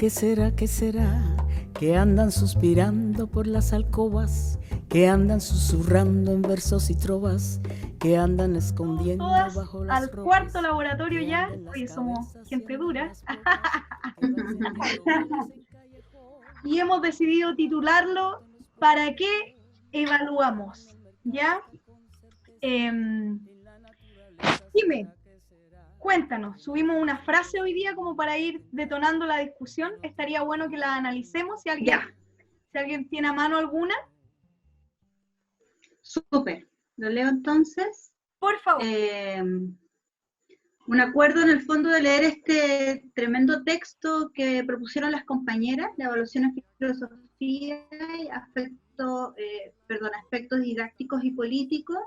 qué será, qué será? Que andan suspirando por las alcobas, que andan susurrando en versos y trovas, que andan escondiendo Todas bajo las al ropas, cuarto laboratorio que ya. anden las Oye, somos cabezas gente sobre dura. las cosas, que van cerrando bares en callejón. Y hemos decidido titularlo ¿Para qué evaluamos? ¿Ya? Dime, cuéntanos, subimos una frase hoy día como para ir detonando la discusión. Estaría bueno que la analicemos Ya, si alguien tiene a mano alguna. súper. Lo leo entonces. Por favor. Un acuerdo en el fondo de leer este tremendo texto que propusieron las compañeras, la evaluación en filosofía y aspectos didácticos y políticos.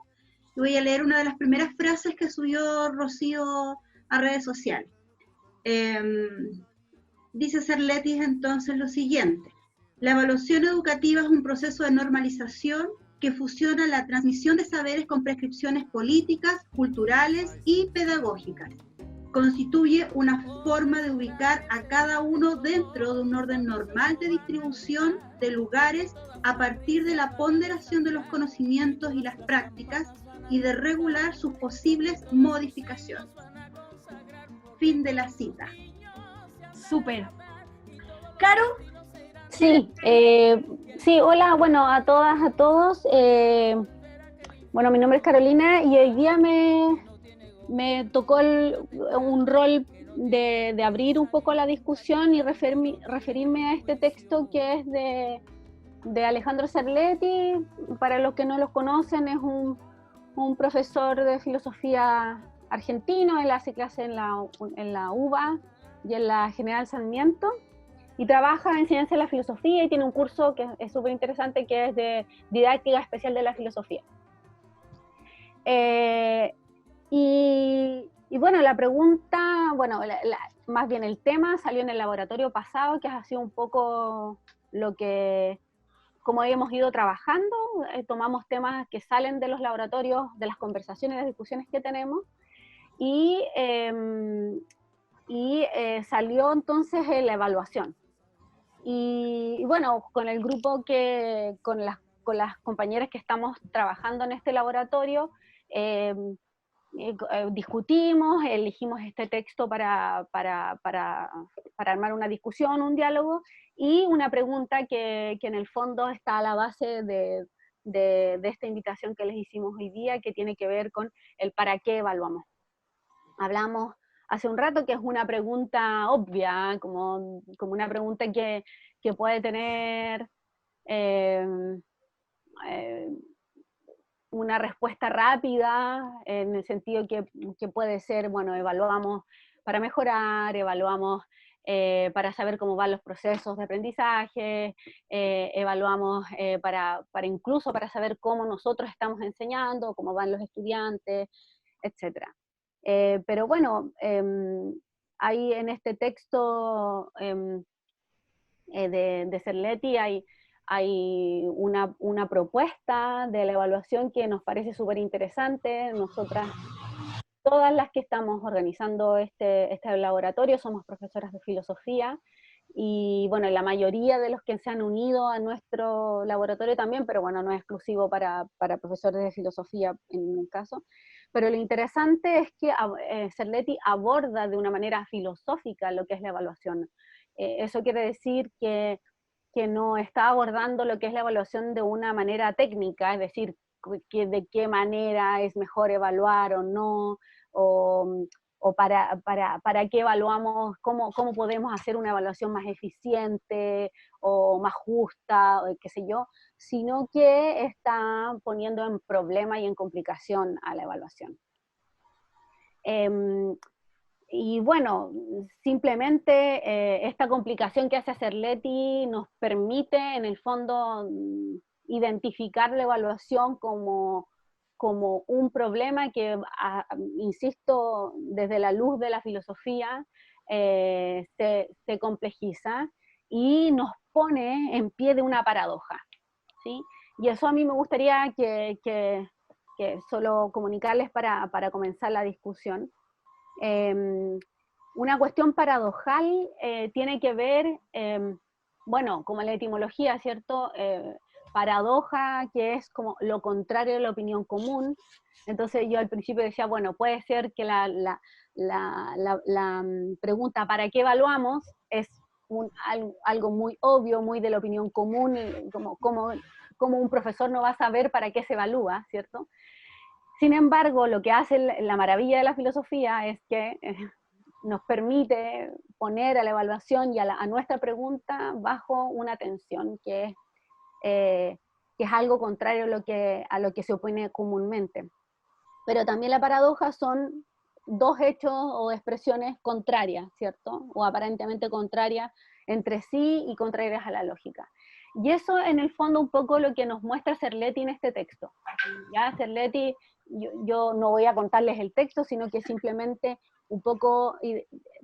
Y voy a leer una de las primeras frases que subió Rocío a redes sociales. Dice Cerletis entonces lo siguiente: la evaluación educativa es un proceso de normalización que fusiona la transmisión de saberes con prescripciones políticas, culturales y pedagógicas. Constituye una forma de ubicar a cada uno dentro de un orden normal de distribución de lugares a partir de la ponderación de los conocimientos y las prácticas y de regular sus posibles modificaciones. Fin de la cita. Súper. Caro. Sí, sí, hola, bueno, a todas, a todos. Bueno, mi nombre es Carolina y hoy día me tocó un rol de abrir un poco la discusión y referirme a este texto que es de Alejandro Cerletti. Para los que no lo conocen, es un profesor de filosofía argentino. Él hace clase en la UBA y en la General Sarmiento, y trabaja en ciencia de la filosofía y tiene un curso que es súper interesante, que es de didáctica especial de la filosofía. Y bueno, la pregunta, bueno, más bien el tema salió en el laboratorio pasado, que ha sido un poco como hemos ido trabajando. Tomamos temas que salen de los laboratorios, de las conversaciones, de las discusiones que tenemos, y salió entonces la evaluación. Y bueno, con el grupo con las compañeras que estamos trabajando en este laboratorio, discutimos, elegimos este texto para armar una discusión, un diálogo, y una pregunta que en el fondo está a la base de esta invitación que les hicimos hoy día, que tiene que ver con el para qué evaluamos. Hablamos hace un rato que es una pregunta obvia, como una pregunta que puede tener una respuesta rápida, en el sentido que puede ser, bueno, evaluamos para mejorar, evaluamos para saber cómo van los procesos de aprendizaje, evaluamos incluso para saber cómo nosotros estamos enseñando, cómo van los estudiantes, etc. Pero bueno, hay en este texto de Cerletti hay una propuesta de la evaluación que nos parece súper interesante. Nosotras, todas las que estamos organizando este laboratorio, somos profesoras de filosofía, y bueno, la mayoría de los que se han unido a nuestro laboratorio también, pero bueno, no es exclusivo para profesores de filosofía en ningún caso. Pero lo interesante es que Cerletti aborda de una manera filosófica lo que es la evaluación. Eso quiere decir que no está abordando lo que es la evaluación de una manera técnica, es decir, de qué manera es mejor evaluar o no, o para qué evaluamos, cómo podemos hacer una evaluación más eficiente o más justa, o qué sé yo, sino que está poniendo en problema y en complicación a la evaluación. Y bueno, simplemente esta complicación que hace Cerletti nos permite, en el fondo, identificar la evaluación como un problema que, insisto, desde la luz de la filosofía se complejiza y nos pone en pie de una paradoja, ¿sí? Y eso a mí me gustaría que solo comunicarles para comenzar la discusión. Una cuestión paradojal tiene que ver, bueno, como la etimología, ¿cierto? Paradoja, que es como lo contrario de la opinión común. Entonces yo al principio decía, bueno, puede ser que la pregunta ¿para qué evaluamos? Es algo muy obvio, muy de la opinión común, como un profesor no va a saber para qué se evalúa, ¿cierto? Sin embargo, lo que hace la maravilla de la filosofía es que nos permite poner a la evaluación y a nuestra pregunta bajo una tensión que es algo contrario a lo que se opone comúnmente. Pero también la paradoja son dos hechos o expresiones contrarias, ¿cierto? O aparentemente contrarias entre sí y contrarias a la lógica. Y eso en el fondo un poco lo que nos muestra Cerletti en este texto. Ya Cerletti, yo no voy a contarles el texto, sino que simplemente un poco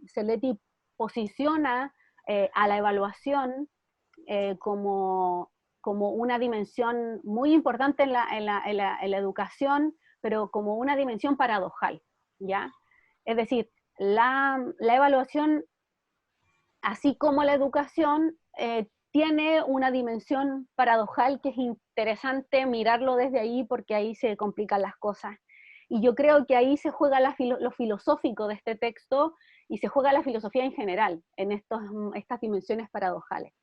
Cerletti posiciona a la evaluación como una dimensión muy importante en la educación, pero como una dimensión paradojal, ¿ya? Es decir, la evaluación, así como la educación, tiene una dimensión paradojal que es interesante mirarlo desde ahí porque ahí se complican las cosas. Y yo creo que ahí se juega lo filosófico de este texto y se juega la filosofía en general, en estas dimensiones paradojales.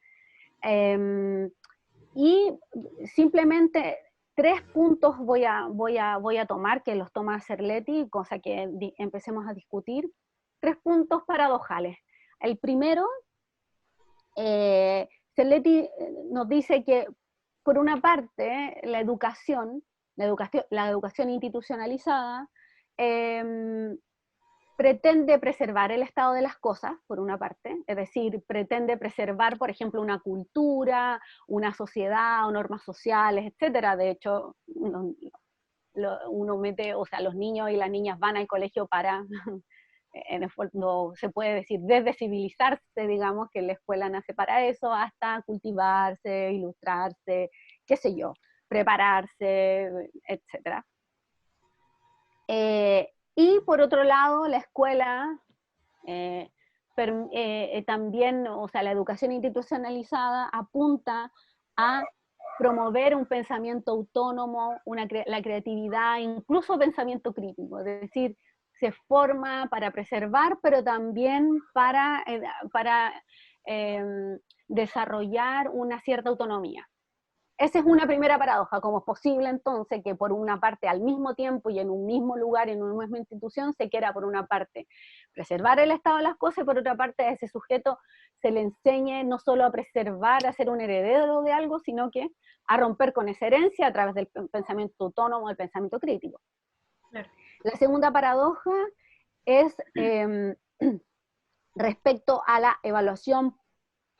Y simplemente 3 puntos voy a tomar, que los toma Cerletti, cosa que empecemos a discutir. 3 puntos paradojales. El primero, Cerletti nos dice que, por una parte, la educación institucionalizada, pretende preservar el estado de las cosas, por una parte, es decir, pretende preservar, por ejemplo, una cultura, una sociedad, o normas sociales, etcétera. De hecho, uno mete, o sea, los niños y las niñas van al colegio para, en el fondo, se puede decir, desde civilizarse, digamos, que la escuela nace para eso, hasta cultivarse, ilustrarse, qué sé yo, prepararse, etcétera. Y por otro lado, la escuela también, o sea, la educación institucionalizada apunta a promover un pensamiento autónomo, la creatividad, incluso pensamiento crítico, es decir, se forma para preservar, pero también para desarrollar una cierta autonomía. Esa es una primera paradoja, cómo es posible entonces que por una parte al mismo tiempo y en un mismo lugar, en una misma institución, se quiera por una parte preservar el estado de las cosas y por otra parte a ese sujeto se le enseñe no solo a preservar, a ser un heredero de algo, sino que a romper con esa herencia a través del pensamiento autónomo, del pensamiento crítico. Claro. La segunda paradoja es respecto a la evaluación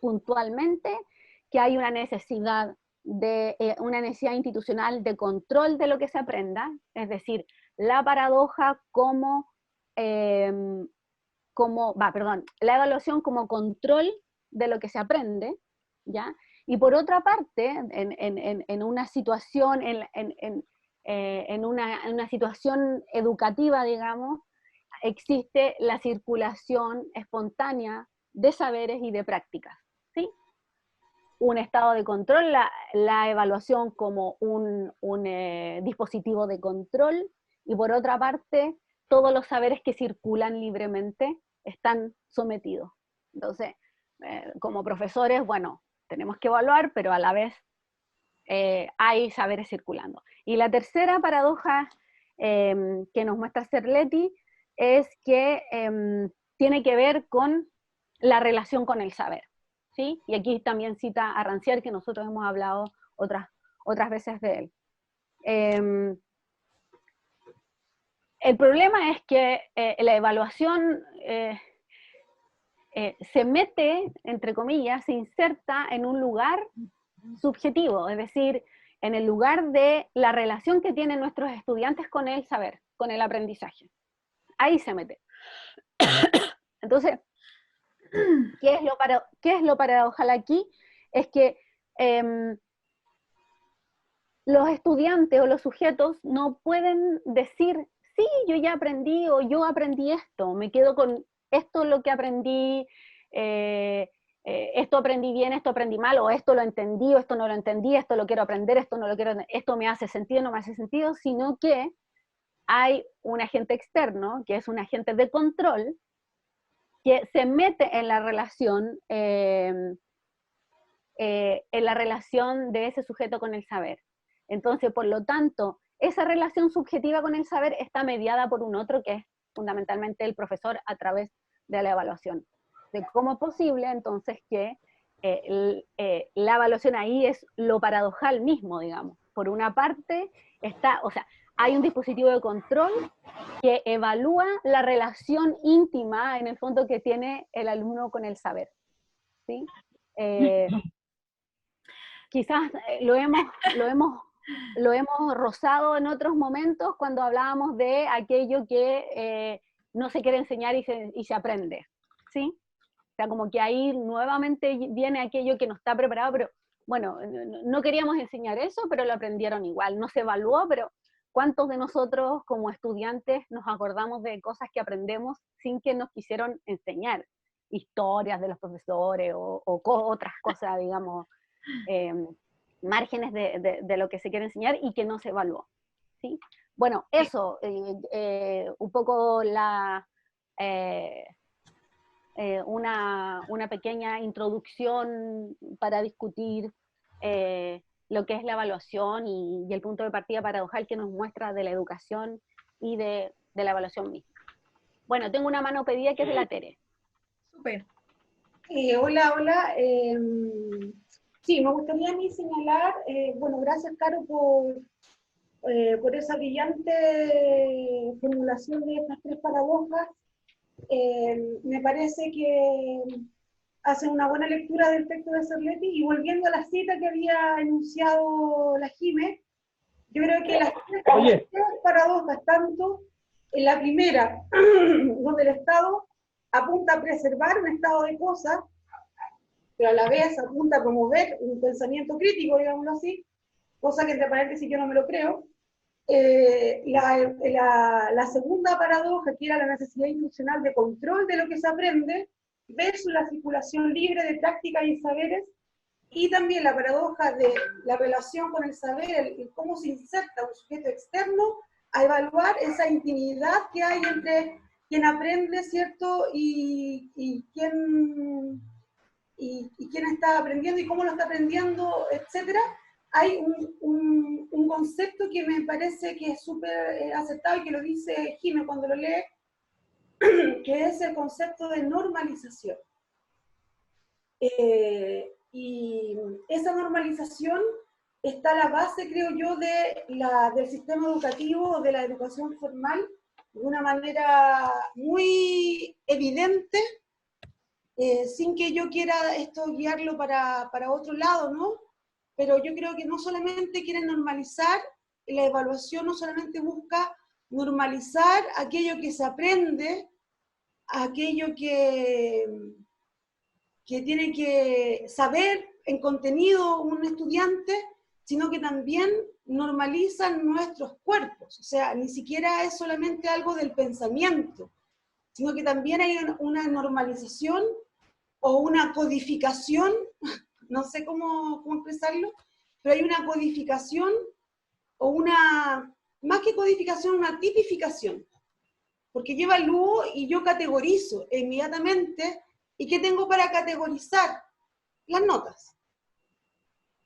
puntualmente, que hay una necesidad institucional de control de lo que se aprenda, es decir, la paradoja la evaluación como control de lo que se aprende, ¿ya? Y por otra parte, en una situación, en una situación educativa, digamos, existe la circulación espontánea de saberes y de prácticas, ¿sí? Un estado de control, la evaluación como un dispositivo de control, y por otra parte, todos los saberes que circulan libremente están sometidos. Entonces, como profesores, bueno, tenemos que evaluar, pero a la vez hay saberes circulando. Y la tercera paradoja que nos muestra Cerletti es que tiene que ver con la relación con el saber. ¿Sí? Y aquí también cita a Rancière, que nosotros hemos hablado otras veces de él. El problema es que la evaluación se mete, entre comillas, se inserta en un lugar subjetivo, es decir, en el lugar de la relación que tienen nuestros estudiantes con el saber, con el aprendizaje. Ahí se mete. Entonces, ¿qué es lo paradojal aquí? Es que los estudiantes o los sujetos no pueden decir, sí, yo ya aprendí o yo aprendí esto, me quedo con esto es lo que aprendí, esto aprendí bien, esto aprendí mal, o esto lo entendí, o esto no lo entendí, esto lo quiero aprender, esto no lo quiero, esto me hace sentido, no me hace sentido, sino que hay un agente externo, que es un agente de control, que se mete en la relación de ese sujeto con el saber. Entonces, por lo tanto, esa relación subjetiva con el saber está mediada por un otro, que es fundamentalmente el profesor, a través de la evaluación. De cómo es posible, entonces, que la evaluación ahí es lo paradojal mismo, digamos. Por una parte, o sea, hay un dispositivo de control que evalúa la relación íntima, en el fondo, que tiene el alumno con el saber, ¿sí? Quizás lo hemos rozado en otros momentos cuando hablábamos de aquello que no se quiere enseñar y se aprende, ¿sí? O sea, como que ahí nuevamente viene aquello que no está preparado, pero bueno, no queríamos enseñar eso, pero lo aprendieron igual, no se evaluó, pero ¿cuántos de nosotros como estudiantes nos acordamos de cosas que aprendemos sin que nos quisieron enseñar? Historias de los profesores o otras cosas, digamos, márgenes de lo que se quiere enseñar y que no se evaluó, ¿sí? Bueno, eso, un poco una pequeña introducción para discutir lo que es la evaluación y el punto de partida paradojal que nos muestra de la educación y de la evaluación misma. Bueno, tengo una mano pedida que es de la Tere. Súper. Hola. Sí, me gustaría a mí señalar, bueno, gracias, Caro, por esa brillante formulación de estas 3 paradojas. Me parece que hacen una buena lectura del texto de Cerletti, y volviendo a la cita que había enunciado la Jime, yo creo que las 3 paradojas, tanto en la primera, donde el Estado apunta a preservar un estado de cosas, pero a la vez apunta a promover un pensamiento crítico, digámoslo así, cosa que entre paréntesis yo no me lo creo. La segunda paradoja, que era la necesidad institucional de control de lo que se aprende, versus la circulación libre de prácticas y saberes, y también la paradoja de la relación con el saber, cómo se inserta un sujeto externo a evaluar esa intimidad que hay entre quien aprende, ¿cierto?, y quién está aprendiendo y cómo lo está aprendiendo, etcétera. Hay un concepto que me parece que es súper acertado y que lo dice Jimé cuando lo lee, que es el concepto de normalización. Y esa normalización está a la base, creo yo, del sistema educativo, de la educación formal, de una manera muy evidente, sin que yo quiera esto guiarlo para otro lado, ¿no? Pero yo creo que no solamente quieren normalizar, la evaluación no solamente busca normalizar aquello que se aprende, aquello que tiene que saber en contenido un estudiante, sino que también normalizan nuestros cuerpos. O sea, ni siquiera es solamente algo del pensamiento, sino que también hay una normalización o una codificación, no sé cómo expresarlo, pero hay una codificación o más que codificación, una tipificación. Porque yo evalúo y yo categorizo inmediatamente. ¿Y qué tengo para categorizar? Las notas.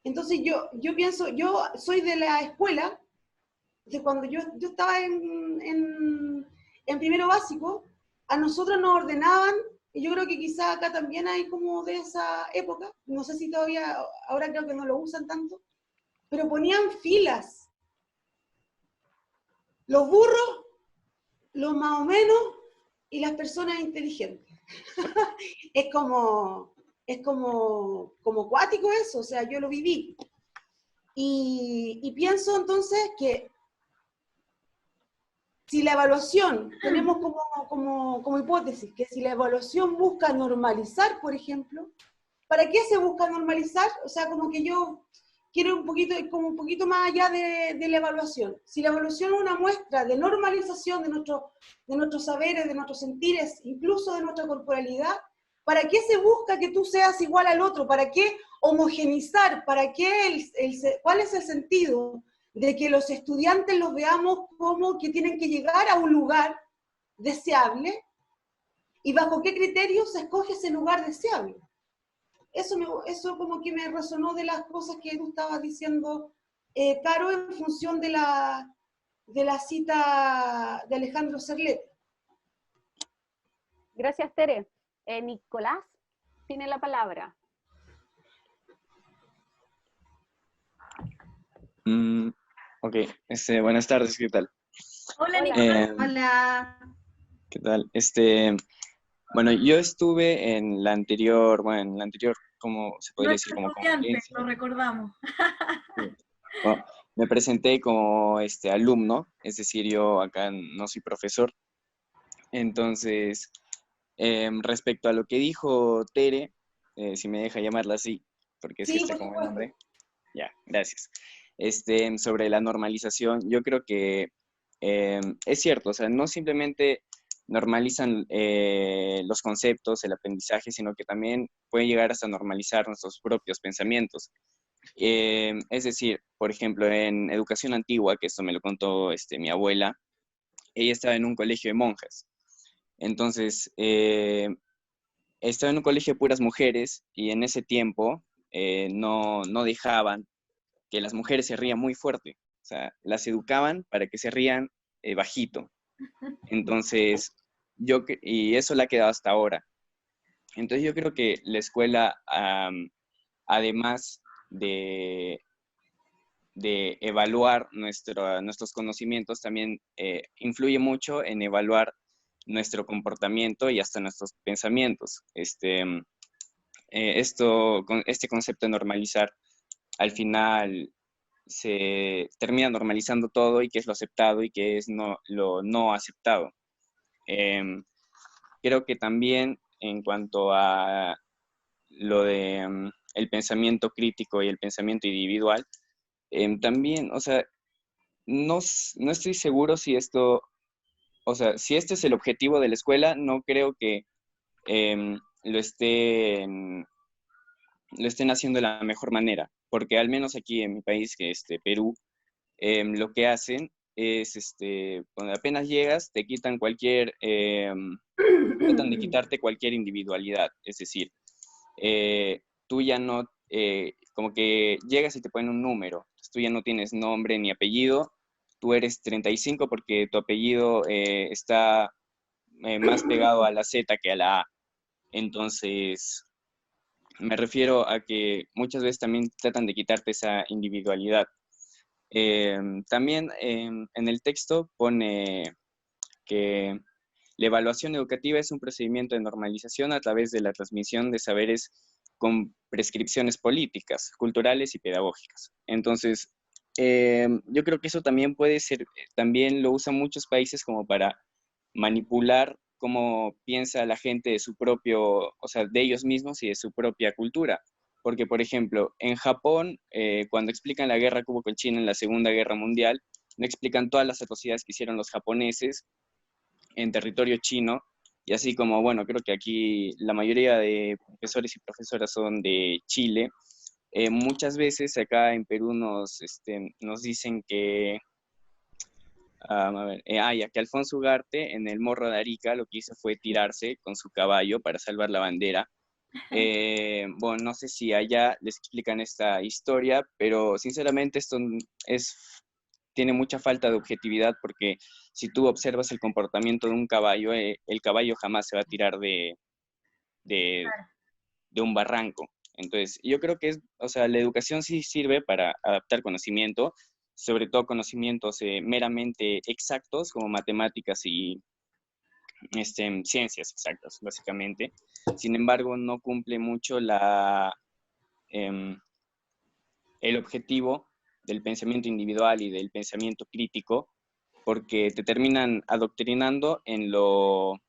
Entonces yo pienso, yo soy de la escuela, de cuando yo estaba en primero básico, a nosotros nos ordenaban, y yo creo que quizá acá también hay como de esa época, no sé si todavía, ahora creo que no lo usan tanto, pero ponían filas. Los burros, los más o menos, y las personas inteligentes. Es como cuático eso, o sea, yo lo viví. Y pienso entonces que si la evaluación, tenemos como hipótesis, que si la evaluación busca normalizar, por ejemplo, ¿para qué se busca normalizar? O sea, como que yo quiero un poquito, como un poquito más allá de la evaluación. Si la evaluación es una muestra de normalización de nuestros saberes, de nuestros sentires, incluso de nuestra corporalidad, ¿para qué se busca que tú seas igual al otro? ¿Para qué homogenizar? ¿Para qué cuál es el sentido de que los estudiantes los veamos como que tienen que llegar a un lugar deseable? ¿Y bajo qué criterios se escoge ese lugar deseable? Eso como que me resonó de las cosas que tú estabas diciendo, Caro, en función de la cita de Alejandro Serlete. Gracias, Tere. Nicolás tiene la palabra. Ok, buenas tardes, ¿qué tal? Hola, Hola. Nicolás. Hola. ¿Qué tal? Bueno, yo estuve en la anterior, ¿cómo se podría decir? Nuestro Como estudiante, conferencia. lo recordamos. Bueno, me presenté como alumno, es decir, yo acá no soy profesor. Entonces, respecto a lo que dijo Tere, si me deja llamarla así, porque sí Sí, está por como el supuesto. nombre. Ya, gracias. Sobre la normalización, yo creo que es cierto, o sea, no simplemente normalizan los conceptos, el aprendizaje, sino que también pueden llegar hasta normalizar nuestros propios pensamientos. Es decir, por ejemplo, en educación antigua, que esto me lo contó mi abuela, ella estaba en un colegio de monjas. Entonces, estaba en un colegio de puras mujeres y en ese tiempo no dejaban que las mujeres se rían muy fuerte. O sea, las educaban para que se rían bajito. Entonces, y eso le ha quedado hasta ahora. Entonces yo creo que la escuela, además de evaluar nuestros conocimientos, también influye mucho en evaluar nuestro comportamiento y hasta nuestros pensamientos. Este concepto de normalizar, al final se termina normalizando todo y qué es lo aceptado y qué es lo no aceptado. Creo que también en cuanto a lo de el pensamiento crítico y el pensamiento individual, también, o sea, no estoy seguro si esto, o sea, si este es el objetivo de la escuela, no creo que lo estén haciendo de la mejor manera, porque al menos aquí en mi país, que es Perú, lo que hacen es, cuando apenas llegas, tratan de quitarte cualquier individualidad, es decir, tú ya no, como que llegas y te ponen un número, tú ya no tienes nombre ni apellido, tú eres 35 porque tu apellido está más pegado a la Z que a la A. Entonces, me refiero a que muchas veces también tratan de quitarte esa individualidad. También en el texto pone que la evaluación educativa es un procedimiento de normalización a través de la transmisión de saberes con prescripciones políticas, culturales y pedagógicas. Entonces, yo creo que eso también puede ser, también lo usan muchos países como para manipular cómo piensa la gente de su propio, o sea, de ellos mismos y de su propia cultura. Porque, por ejemplo, en Japón, cuando explican la guerra que hubo con China en la Segunda Guerra Mundial, no explican todas las atrocidades que hicieron los japoneses en territorio chino, y así como, bueno, creo que aquí la mayoría de profesores y profesoras son de Chile, muchas veces acá en Perú nos dicen que, a ver, ya que Alfonso Ugarte en el Morro de Arica lo que hizo fue tirarse con su caballo para salvar la bandera. Bueno, no sé si allá les explican esta historia, pero sinceramente esto tiene mucha falta de objetividad porque si tú observas el comportamiento de un caballo, el caballo jamás se va a tirar de un barranco. Entonces, yo creo que o sea, la educación sí sirve para adaptar conocimiento, sobre todo conocimientos meramente exactos como matemáticas y ciencias exactas, básicamente. Sin embargo, no cumple mucho el objetivo del pensamiento individual y del pensamiento crítico, porque te terminan adoctrinando en lo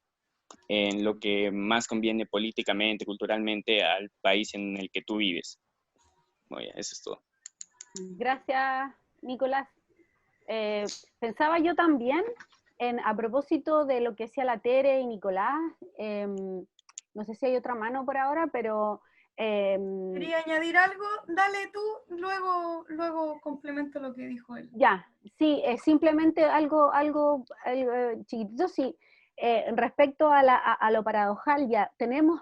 que más conviene políticamente, culturalmente al país en el que tú vives. Bueno, eso es todo. Gracias, Nicolás. Pensaba yo también a propósito de lo que decía la Tere y Nicolás, no sé si hay otra mano por ahora, pero... ¿Quería añadir algo? Dale tú, luego complemento lo que dijo él. Ya, sí, simplemente algo chiquitito, sí. Respecto a lo paradojal, ya tenemos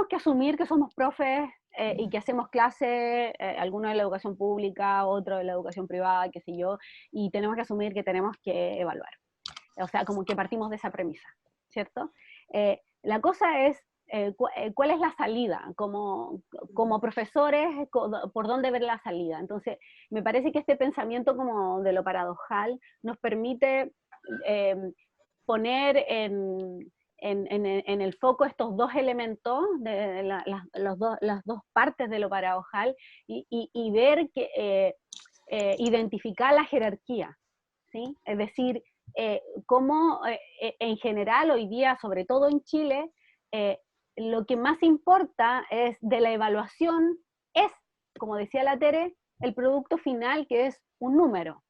que asumir que somos profes y que hacemos clases, algunos de la educación pública, otro de la educación privada, qué sé yo, y tenemos que asumir que tenemos que evaluar. O sea, como que partimos de esa premisa, ¿cierto? La cosa es, ¿cuál es la salida? Como profesores, ¿por dónde ver la salida? Entonces, me parece que este pensamiento como de lo paradojal nos permite poner en el foco estos dos elementos, las dos partes de lo paradojal, y ver que identificar la jerarquía, ¿sí? Es decir, cómo en general hoy día, sobre todo en Chile, lo que más importa es de la evaluación es, como decía la Tere, el producto final, que es un número.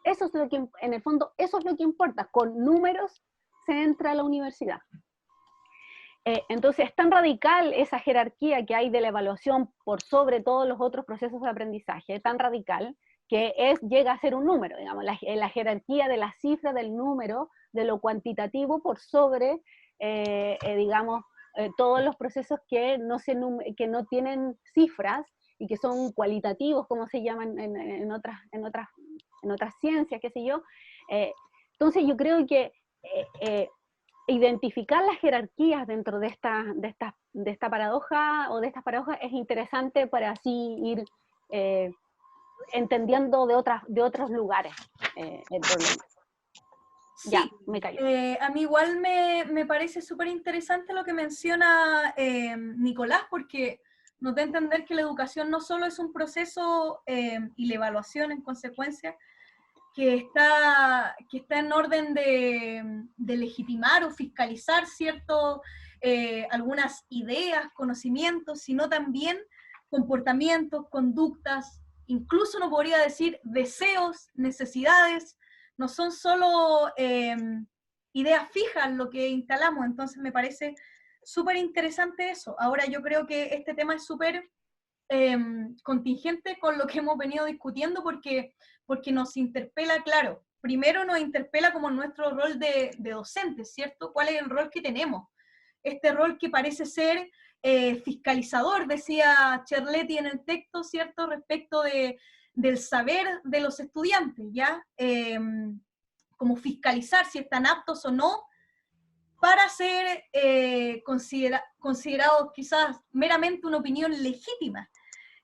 Eso es lo que, en el fondo, eso es lo que importa. Con números se entra a la universidad. Entonces es tan radical esa jerarquía que hay de la evaluación por sobre todos los otros procesos de aprendizaje, tan radical, que llega a ser un número, digamos, la jerarquía de la cifra del número, de lo cuantitativo por sobre, digamos, todos los procesos que no tienen cifras y que son cualitativos, como se llaman en otras ciencias, qué sé yo. Entonces yo creo que identificar las jerarquías dentro de esta paradoja o de estas paradojas es interesante para así ir entendiendo de otros lugares el problema. Sí, ya, me callo. A mí igual me parece súper interesante lo que menciona Nicolás, porque nos da a entender que la educación no solo es un proceso y la evaluación en consecuencia, que está en orden de legitimar o fiscalizar algunas ideas, conocimientos, sino también comportamientos, conductas, incluso no podría decir deseos, necesidades, no son solo ideas fijas lo que instalamos. Entonces me parece súper interesante eso. Ahora yo creo que este tema es súper contingente con lo que hemos venido discutiendo porque nos interpela, claro, primero nos interpela como nuestro rol de docentes, ¿cierto? ¿Cuál es el rol que tenemos? Este rol que parece ser fiscalizador, decía Cerletti en el texto, ¿cierto? Respecto del saber de los estudiantes, ¿ya? Como fiscalizar si están aptos o no para ser considerados quizás meramente una opinión legítima.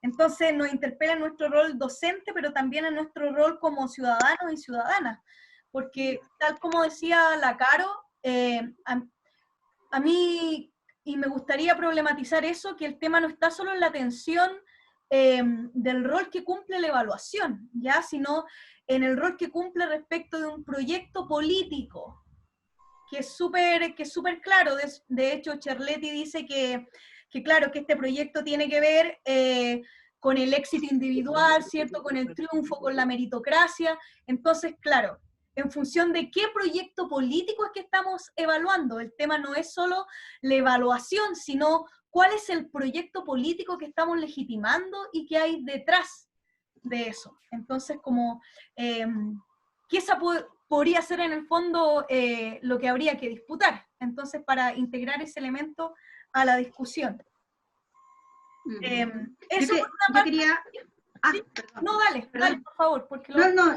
Entonces nos interpela en nuestro rol docente, pero también en nuestro rol como ciudadanos y ciudadanas, porque tal como decía la Caro, a mí, y me gustaría problematizar eso, que el tema no está solo en la atención del rol que cumple la evaluación, ¿ya? Sino en el rol que cumple respecto de un proyecto político, que es súper claro. De hecho, Cerletti dice que claro, que este proyecto tiene que ver con el éxito individual, ¿cierto? Con el triunfo, con la meritocracia. Entonces, claro, en función de qué proyecto político es que estamos evaluando. El tema no es solo la evaluación, sino cuál es el proyecto político que estamos legitimando y qué hay detrás de eso. Entonces, como, ¿qué podría ser en el fondo lo que habría que disputar? Entonces, para integrar ese elemento a la discusión. Eso yo quería... Sí. No, dale, por favor. Porque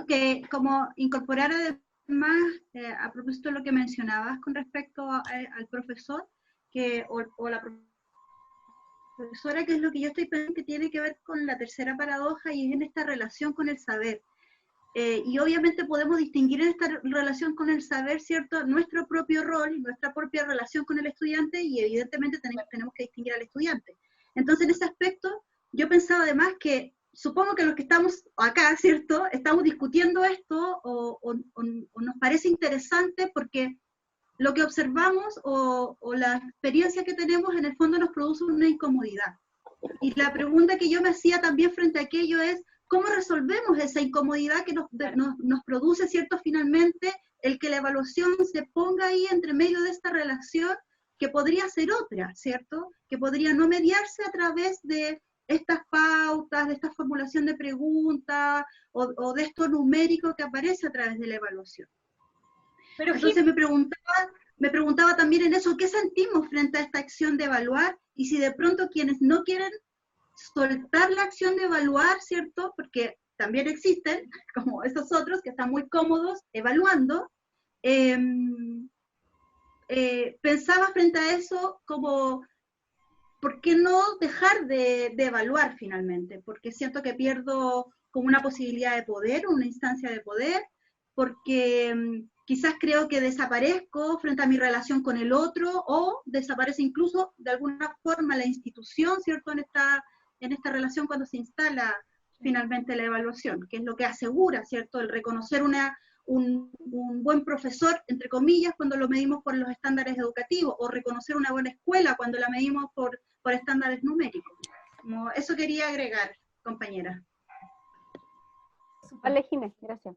que como incorporar además, a propósito de lo que mencionabas con respecto al profesor, o la profesora, que es lo que yo estoy pensando que tiene que ver con la tercera paradoja y es en esta relación con el saber. Y obviamente podemos distinguir en esta relación con el saber, ¿cierto?, nuestro propio rol y nuestra propia relación con el estudiante, y evidentemente tenemos que distinguir al estudiante. Entonces, en ese aspecto, yo pensaba además que, supongo que los que estamos acá, ¿cierto?, estamos discutiendo esto o nos parece interesante porque lo que observamos o la experiencia que tenemos en el fondo nos produce una incomodidad. Y la pregunta que yo me hacía también frente a aquello es, ¿cómo resolvemos esa incomodidad que nos produce, ¿cierto? Finalmente, el que la evaluación se ponga ahí entre medio de esta relación que podría ser otra, ¿cierto? Que podría no mediarse a través de estas pautas, de esta formulación de preguntas o de esto numérico que aparece a través de la evaluación. Pero entonces me preguntaba también en eso, ¿qué sentimos frente a esta acción de evaluar? Y si de pronto quienes no quieren soltar la acción de evaluar, ¿cierto? Porque también existen, como esos otros que están muy cómodos evaluando, pensaba frente a eso como, ¿por qué no dejar de evaluar finalmente? Porque siento que pierdo como una posibilidad de poder, una instancia de poder, porque quizás creo que desaparezco frente a mi relación con el otro, o desaparece incluso de alguna forma la institución, ¿cierto? En esta relación cuando se instala finalmente la evaluación, que es lo que asegura, ¿cierto? El reconocer un buen profesor, entre comillas, cuando lo medimos por los estándares educativos, o reconocer una buena escuela cuando la medimos por estándares numéricos. Como eso quería agregar, compañera. Vale, Jiménez, gracias.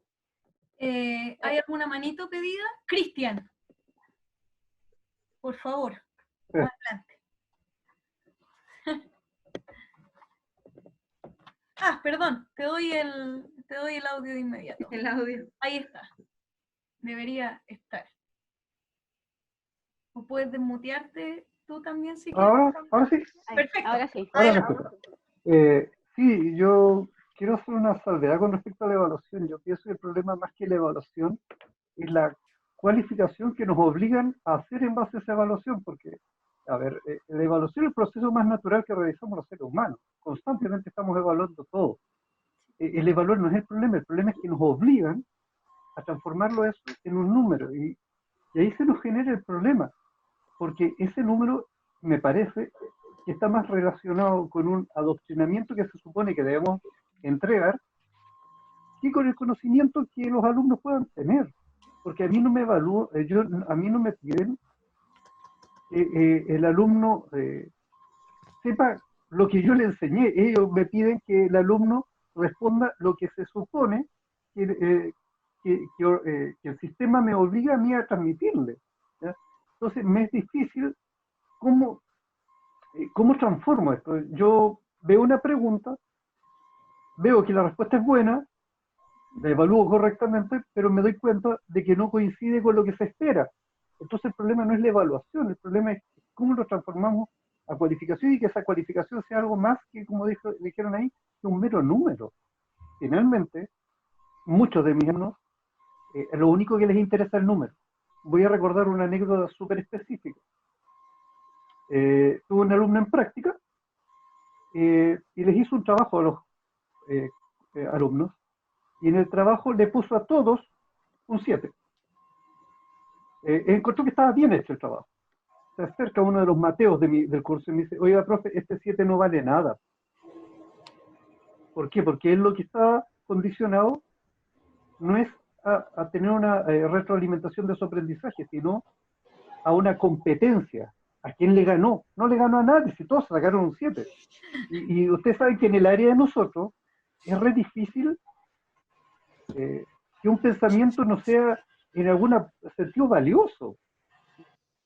¿Hay alguna manito pedida? Cristian, por favor, adelante. Perdón, te doy el audio de inmediato. El audio. Ahí está. Debería estar. ¿O puedes desmutearte tú también si quieres? Ahora sí. Perfecto. Ahora sí. Ahora me escucho. Sí, yo quiero hacer una salvedad con respecto a la evaluación. Yo pienso que el problema más que la evaluación es la cualificación que nos obligan a hacer en base a esa evaluación, porque, a ver, la evaluación es el proceso más natural que realizamos los seres humanos. Constantemente estamos evaluando todo. El evaluar no es el problema es que nos obligan a transformarlo eso en un número, y ahí se nos genera el problema, porque ese número me parece que está más relacionado con un adoctrinamiento que se supone que debemos entregar, que con el conocimiento que los alumnos puedan tener. Porque a mí no me evalúan, a mí no me piden el alumno sepa lo que yo le enseñé. Ellos me piden que el alumno responda lo que se supone que el sistema me obliga a mí a transmitirle, ¿ya? Entonces me es difícil cómo transformo esto. Yo veo una pregunta, veo que la respuesta es buena, la evalúo correctamente, pero me doy cuenta de que no coincide con lo que se espera. Entonces el problema no es la evaluación, el problema es cómo lo transformamos a cualificación, y que esa cualificación sea algo más que, como dijeron ahí, que un mero número. Finalmente, muchos de mis alumnos, lo único que les interesa es el número. Voy a recordar una anécdota súper específica. Tuve un alumno en práctica y les hizo un trabajo a los alumnos, y en el trabajo le puso a todos un 7. Encontró que estaba bien hecho el trabajo. Se acerca uno de los Mateos del curso y me dice: oiga, profe, este 7 no vale nada. ¿Por qué? Porque él lo que está condicionado no es a tener una retroalimentación de su aprendizaje, sino a una competencia. ¿A quién le ganó? No le ganó a nadie, si todos sacaron un 7. Y ustedes saben que en el área de nosotros es re difícil que un pensamiento no sea en algún sentido valioso.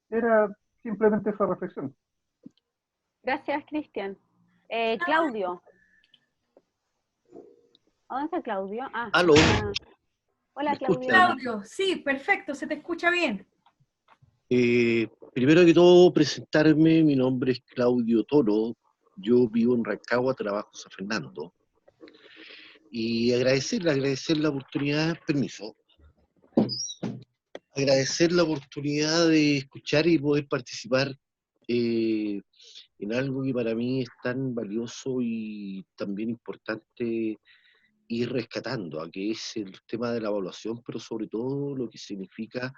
Era simplemente esa reflexión. Gracias, Cristian. Claudio. ¿Dónde está Claudio? Aló. Hola, Claudio. Claudio, sí, perfecto, se te escucha bien. Primero que todo, presentarme. Mi nombre es Claudio Toro. Yo vivo en Rancagua, trabajo en San Fernando. Y agradecer la oportunidad, permiso, agradecer la oportunidad de escuchar y poder participar en algo que para mí es tan valioso y también importante ir rescatando, a que es el tema de la evaluación, pero sobre todo lo que significa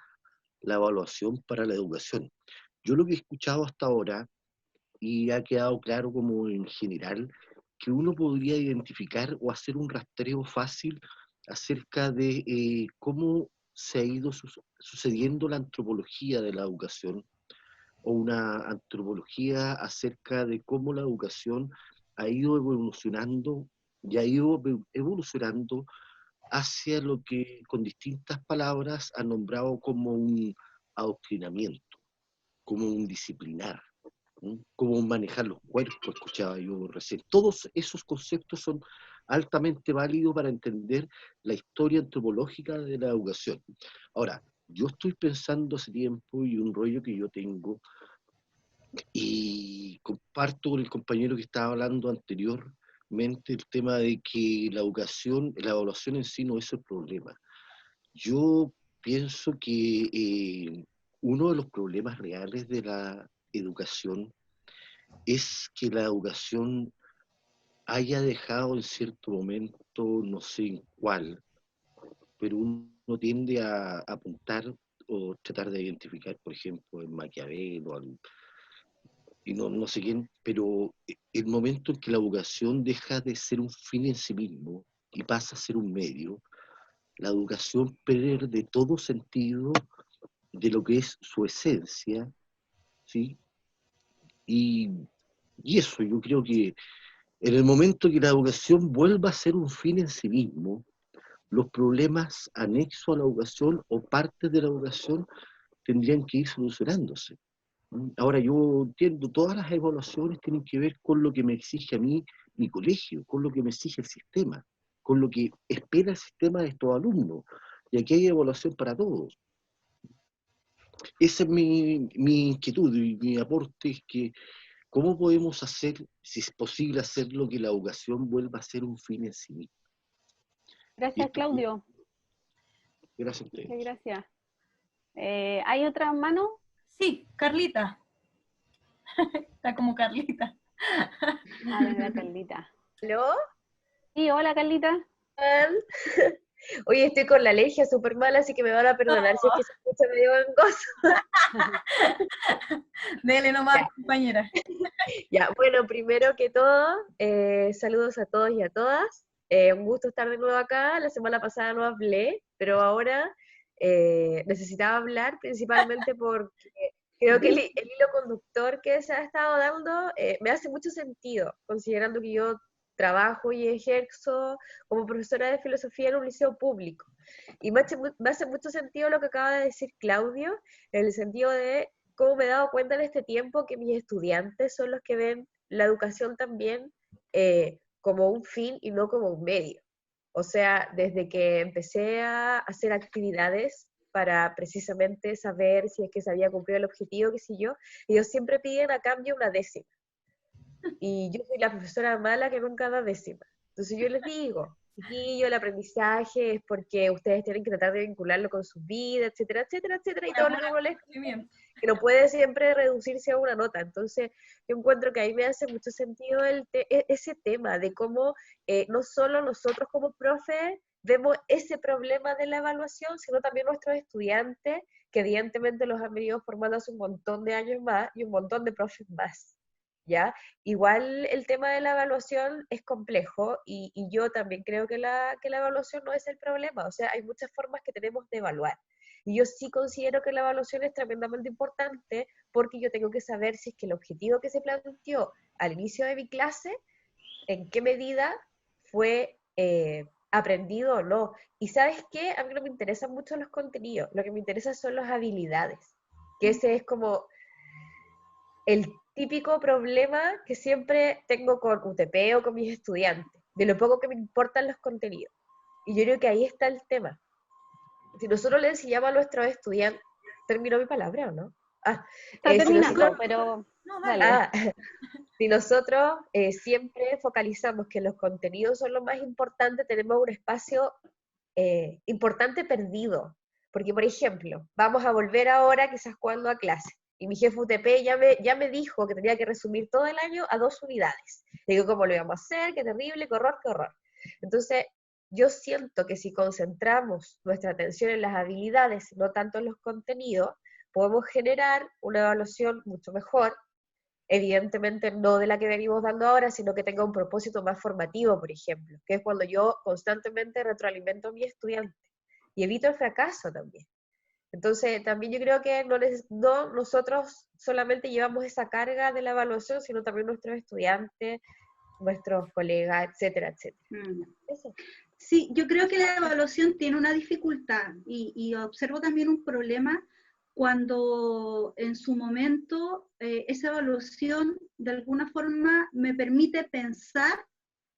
la evaluación para la educación. Yo lo que he escuchado hasta ahora, y ha quedado claro como en general, que uno podría identificar o hacer un rastreo fácil acerca de cómo se ha ido sucediendo la antropología de la educación, o una antropología acerca de cómo la educación ha ido evolucionando y ha ido evolucionando hacia lo que con distintas palabras ha nombrado como un adoctrinamiento, como un disciplinar, ¿no? Como un manejar los cuerpos, escuchaba yo recién. Todos esos conceptos son altamente válidos para entender la historia antropológica de la educación. Ahora, yo estoy pensando hace tiempo, y un rollo que yo tengo, y comparto con el compañero que estaba hablando anteriormente, el tema de que la educación, la evaluación en sí no es el problema. Yo pienso que uno de los problemas reales de la educación es que la educación haya dejado en cierto momento, no sé en cuál, pero uno tiende a apuntar o tratar de identificar, por ejemplo, en Maquiavelo, y no sé quién, pero el momento en que la educación deja de ser un fin en sí mismo y pasa a ser un medio, la educación pierde todo sentido de lo que es su esencia, ¿sí? Y, y eso, yo creo que en el momento que la educación vuelva a ser un fin en sí mismo, los problemas anexos a la educación o partes de la educación tendrían que ir solucionándose. Ahora yo entiendo, todas las evaluaciones tienen que ver con lo que me exige a mí mi colegio, con lo que me exige el sistema, con lo que espera el sistema de estos alumnos. Y aquí hay evaluación para todos. Esa es mi inquietud y mi aporte, es que ¿cómo podemos hacer, si es posible hacerlo, que la educación vuelva a ser un fin en sí mismo? Gracias, Claudio. Gracias a ustedes. Muchas gracias. ¿Hay otra mano? Sí, Carlita. Está como Carlita. A ver, la Carlita. ¿Aló? Sí, hola, Carlita. Oye, estoy con la alergia súper mala, así que me van a perdonar si es que se escucha medio gangoso. Dele nomás, compañera. Ya, bueno, primero que todo, saludos a todos y a todas. Un gusto estar de nuevo acá. La semana pasada no hablé, pero ahora necesitaba hablar principalmente porque creo que el hilo conductor que se ha estado dando me hace mucho sentido, considerando que yo trabajo y ejerzo como profesora de filosofía en un liceo público. Y me hace mucho sentido lo que acaba de decir Claudio, en el sentido de cómo me he dado cuenta en este tiempo que mis estudiantes son los que ven la educación también como un fin y no como un medio. O sea, desde que empecé a hacer actividades para precisamente saber si es que se había cumplido el objetivo, qué sé yo, ellos siempre piden a cambio una décima. Y yo soy la profesora mala que nunca da décima. Entonces yo les digo, chiquillo, el aprendizaje es porque ustedes tienen que tratar de vincularlo con su vida, etcétera, etcétera, etcétera, y todo lo que molesta, que no puede siempre reducirse a una nota. Entonces yo encuentro que ahí me hace mucho sentido ese tema de cómo no solo nosotros como profes vemos ese problema de la evaluación, sino también nuestros estudiantes, que evidentemente los han venido formando hace un montón de años más y un montón de profes más. ¿Ya? Igual el tema de la evaluación es complejo y yo también creo que la evaluación no es el problema, o sea, hay muchas formas que tenemos de evaluar. Y yo sí considero que la evaluación es tremendamente importante porque yo tengo que saber si es que el objetivo que se planteó al inicio de mi clase, en qué medida fue aprendido o no. Y ¿sabes qué? A mí no me interesan mucho los contenidos, lo que me interesa son las habilidades, que ese es como el típico problema que siempre tengo con UTP o con mis estudiantes, de lo poco que me importan los contenidos. Y yo creo que ahí está el tema. Si nosotros le enseñamos a nuestros estudiantes, ¿terminó mi palabra o no? Está terminando, si nosotros, pero no, dale. Si nosotros siempre focalizamos que los contenidos son lo más importante, tenemos un espacio importante perdido. Porque, por ejemplo, vamos a volver ahora quizás cuando a clase. Y mi jefe UTP ya me dijo que tenía que resumir todo el año a 2 unidades. Le digo, ¿cómo lo íbamos a hacer? Qué terrible, qué horror, qué horror. Entonces, yo siento que si concentramos nuestra atención en las habilidades, no tanto en los contenidos, podemos generar una evaluación mucho mejor, evidentemente no de la que venimos dando ahora, sino que tenga un propósito más formativo, por ejemplo, que es cuando yo constantemente retroalimento a mi estudiante y evito el fracaso también. Entonces, también yo creo que no nosotros solamente llevamos esa carga de la evaluación, sino también nuestros estudiantes, nuestros colegas, etcétera, etcétera. Eso. Sí, yo creo que la evaluación tiene una dificultad y observo también un problema cuando en su momento esa evaluación de alguna forma me permite pensar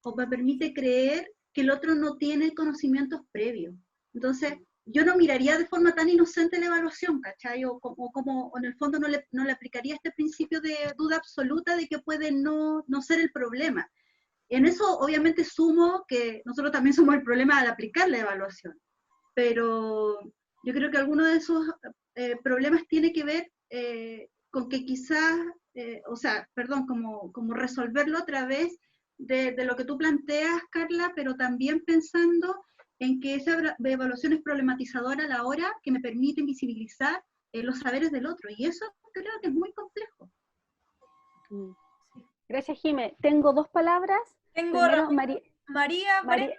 o me permite creer que el otro no tiene conocimientos previos. Entonces, yo no miraría de forma tan inocente la evaluación, ¿cachai? O como en el fondo no le aplicaría este principio de duda absoluta de que puede no ser el problema. En eso, obviamente, sumo que nosotros también somos el problema al aplicar la evaluación, pero yo creo que alguno de esos problemas tiene que ver con que quizás, como resolverlo a través de lo que tú planteas, Carla, pero también pensando en que esa evaluación es problematizadora a la hora que me permite visibilizar los saberes del otro, y eso creo que es muy complejo. Gracias, Jime. Tengo dos palabras. Tengo Primero, María, Brenda.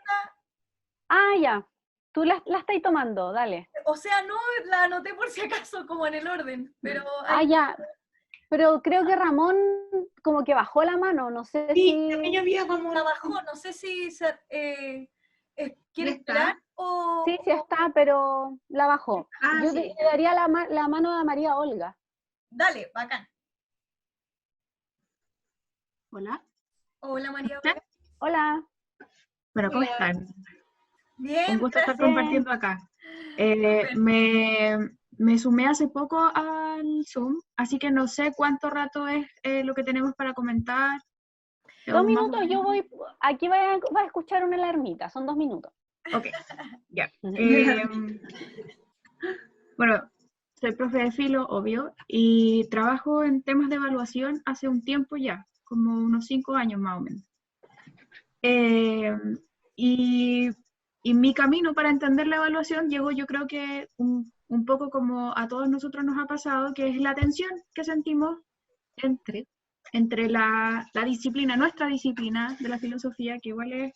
Ah, ya. Tú la estás tomando, dale. O sea, no la anoté por si acaso como en el orden, pero... Ah, ya. Pero creo que Ramón como que bajó la mano, no sé Sí, si... ella había como... La bajó, no sé si quiere esperar o... Sí, sí está, pero la bajó. Ah, Yo sí. le daría la mano a María Olga. Dale, bacán. Hola. Hola, María. Hola. Bueno, ¿cómo están? Bien, Un gusto estar gracias. compartiendo acá. Me sumé hace poco al Zoom, así que no sé cuánto rato es lo que tenemos para comentar. 2 minutos, yo voy, aquí va a escuchar una alarmita, son 2 minutos. Ok, ya. Bueno, soy profe de filo, obvio, y trabajo en temas de evaluación hace un tiempo ya, como unos 5 años más o menos. Y mi camino para entender la evaluación llegó, yo creo que un poco como a todos nosotros nos ha pasado, que es la tensión que sentimos entre la disciplina, nuestra disciplina de la filosofía, que igual es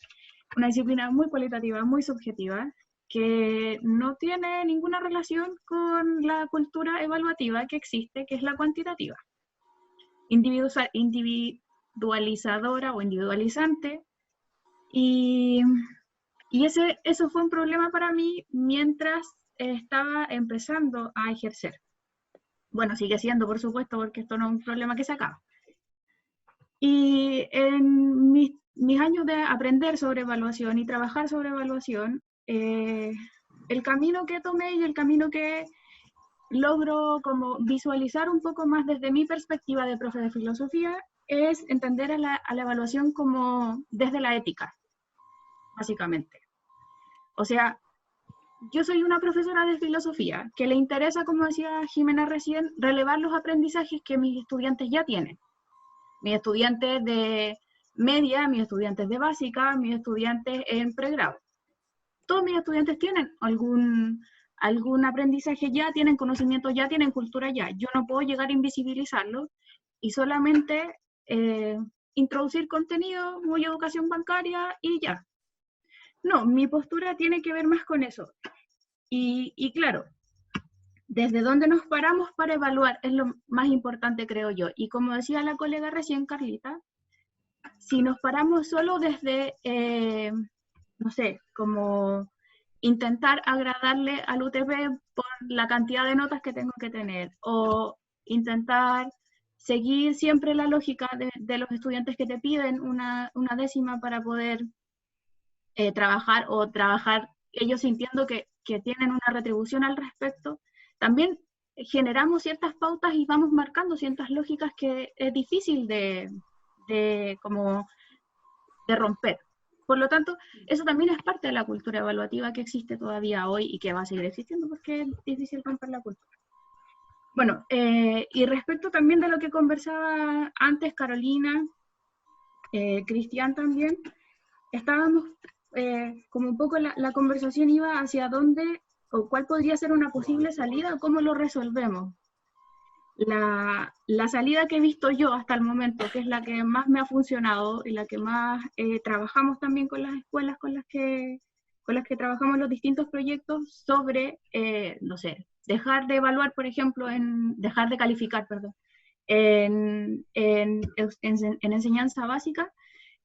una disciplina muy cualitativa, muy subjetiva, que no tiene ninguna relación con la cultura evaluativa que existe, que es la cuantitativa. Individualizadora o individualizante. Y eso fue un problema para mí mientras estaba empezando a ejercer. Bueno, sigue siendo, por supuesto, porque esto no es un problema que se acaba. Y en mis años de aprender sobre evaluación y trabajar sobre evaluación, el camino que tomé y el camino que logro como visualizar un poco más desde mi perspectiva de profe de filosofía es entender a la evaluación como desde la ética, básicamente. O sea, yo soy una profesora de filosofía que le interesa, como decía Jimena recién, relevar los aprendizajes que mis estudiantes ya tienen. Mis estudiantes de media, mis estudiantes de básica, mis estudiantes en pregrado. Todos mis estudiantes tienen algún aprendizaje ya, tienen conocimiento ya, tienen cultura ya. Yo no puedo llegar a invisibilizarlo y solamente introducir contenido, muy educación bancaria y ya. No, mi postura tiene que ver más con eso. Y claro, desde dónde nos paramos para evaluar es lo más importante, creo yo. Y como decía la colega recién, Carlita, si nos paramos solo desde, no sé, como intentar agradarle al UTP por la cantidad de notas que tengo que tener, o intentar seguir siempre la lógica de los estudiantes que te piden una décima para poder trabajar, o trabajar ellos sintiendo que tienen una retribución al respecto, también generamos ciertas pautas y vamos marcando ciertas lógicas que es difícil de romper. Por lo tanto, eso también es parte de la cultura evaluativa que existe todavía hoy y que va a seguir existiendo porque es difícil romper la cultura. Bueno, y respecto también de lo que conversaba antes Carolina, Cristian también, estábamos como un poco la conversación iba hacia dónde o cuál podría ser una posible salida o cómo lo resolvemos. La salida que he visto yo hasta el momento, que es la que más me ha funcionado y la que más trabajamos también con las escuelas con las que trabajamos los distintos proyectos sobre, no sé, dejar de evaluar, por ejemplo, dejar de calificar, perdón, en enseñanza básica,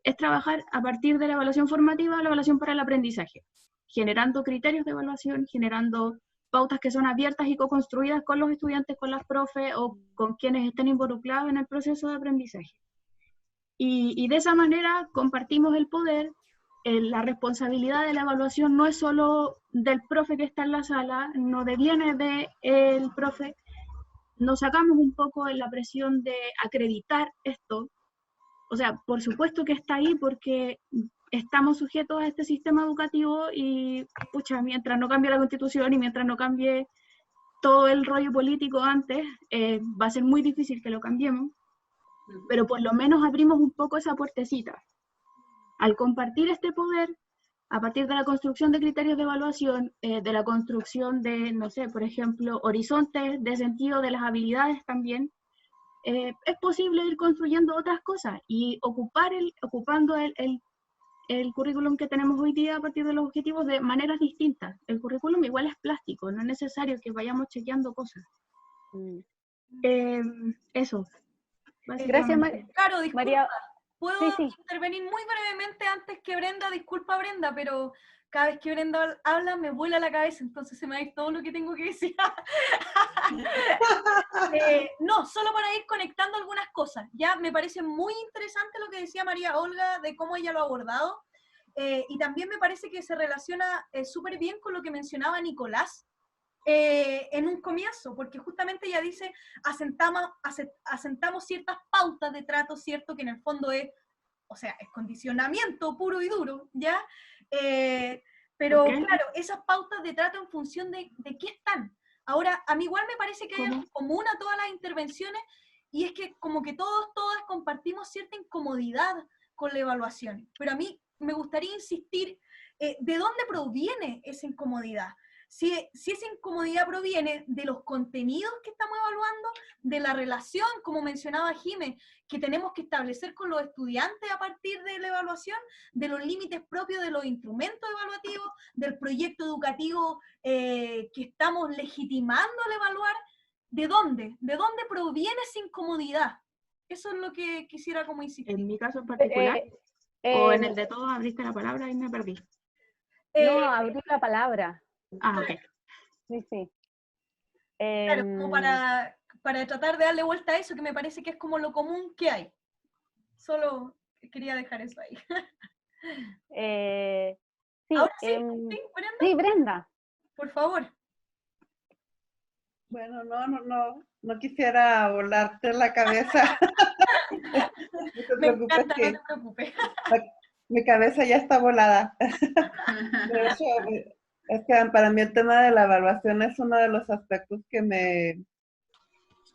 es trabajar a partir de la evaluación formativa a la evaluación para el aprendizaje, generando criterios de evaluación, generando pautas que son abiertas y co-construidas con los estudiantes, con las profes o con quienes estén involucrados en el proceso de aprendizaje. Y de esa manera compartimos el poder. La responsabilidad de la evaluación no es solo del profe que está en la sala, no deviene del profe. Nos sacamos un poco de la presión de acreditar esto. O sea, por supuesto que está ahí porque estamos sujetos a este sistema educativo y, pucha, mientras no cambie la Constitución y mientras no cambie todo el rollo político antes, va a ser muy difícil que lo cambiemos, pero por lo menos abrimos un poco esa puertecita. Al compartir este poder, a partir de la construcción de criterios de evaluación, de la construcción de, no sé, por ejemplo, horizontes de sentido de las habilidades también, es posible ir construyendo otras cosas y ocupando el currículum que tenemos hoy día a partir de los objetivos de maneras distintas. El currículum igual es plástico, no es necesario que vayamos chequeando cosas. Eso. Gracias, Claro, disculpa. María. ¿Puedo intervenir muy brevemente antes que Brenda? Disculpa, Brenda, pero cada vez que Brenda habla me vuela la cabeza, entonces se me va a ir todo lo que tengo que decir. No, solo para ir conectando algunas cosas. Ya me parece muy interesante lo que decía María Olga de cómo ella lo ha abordado, y también me parece que se relaciona súper bien con lo que mencionaba Nicolás en un comienzo, porque justamente ella dice, asentamos ciertas pautas de trato, ¿cierto? Que en el fondo es, o sea, es condicionamiento puro y duro, ¿ya? Pero claro, esas pautas de trato en función de qué están. Ahora, a mí igual me parece que hay algo común a todas las intervenciones, y es que como que todas compartimos cierta incomodidad con la evaluación. Pero a mí me gustaría insistir, ¿de dónde proviene esa incomodidad? Si esa incomodidad proviene de los contenidos que estamos evaluando, de la relación, como mencionaba Jimé, que tenemos que establecer con los estudiantes a partir de la evaluación, de los límites propios de los instrumentos evaluativos, del proyecto educativo que estamos legitimando al evaluar, ¿de dónde? ¿De dónde proviene esa incomodidad? Eso es lo que quisiera como insistir. En mi caso en particular, o en el de todos abriste la palabra y me perdí. No, abrí la palabra. Ah, ok. Sí. Claro, como para tratar de darle vuelta a eso, que me parece que es como lo común que hay. Solo quería dejar eso ahí. Sí, ahora sí, ¿Brenda? Sí, Brenda. Por favor. Bueno, no quisiera volarte la cabeza. Me encanta, no te preocupes. Mi cabeza ya está volada. De hecho, es que para mí el tema de la evaluación es uno de los aspectos que me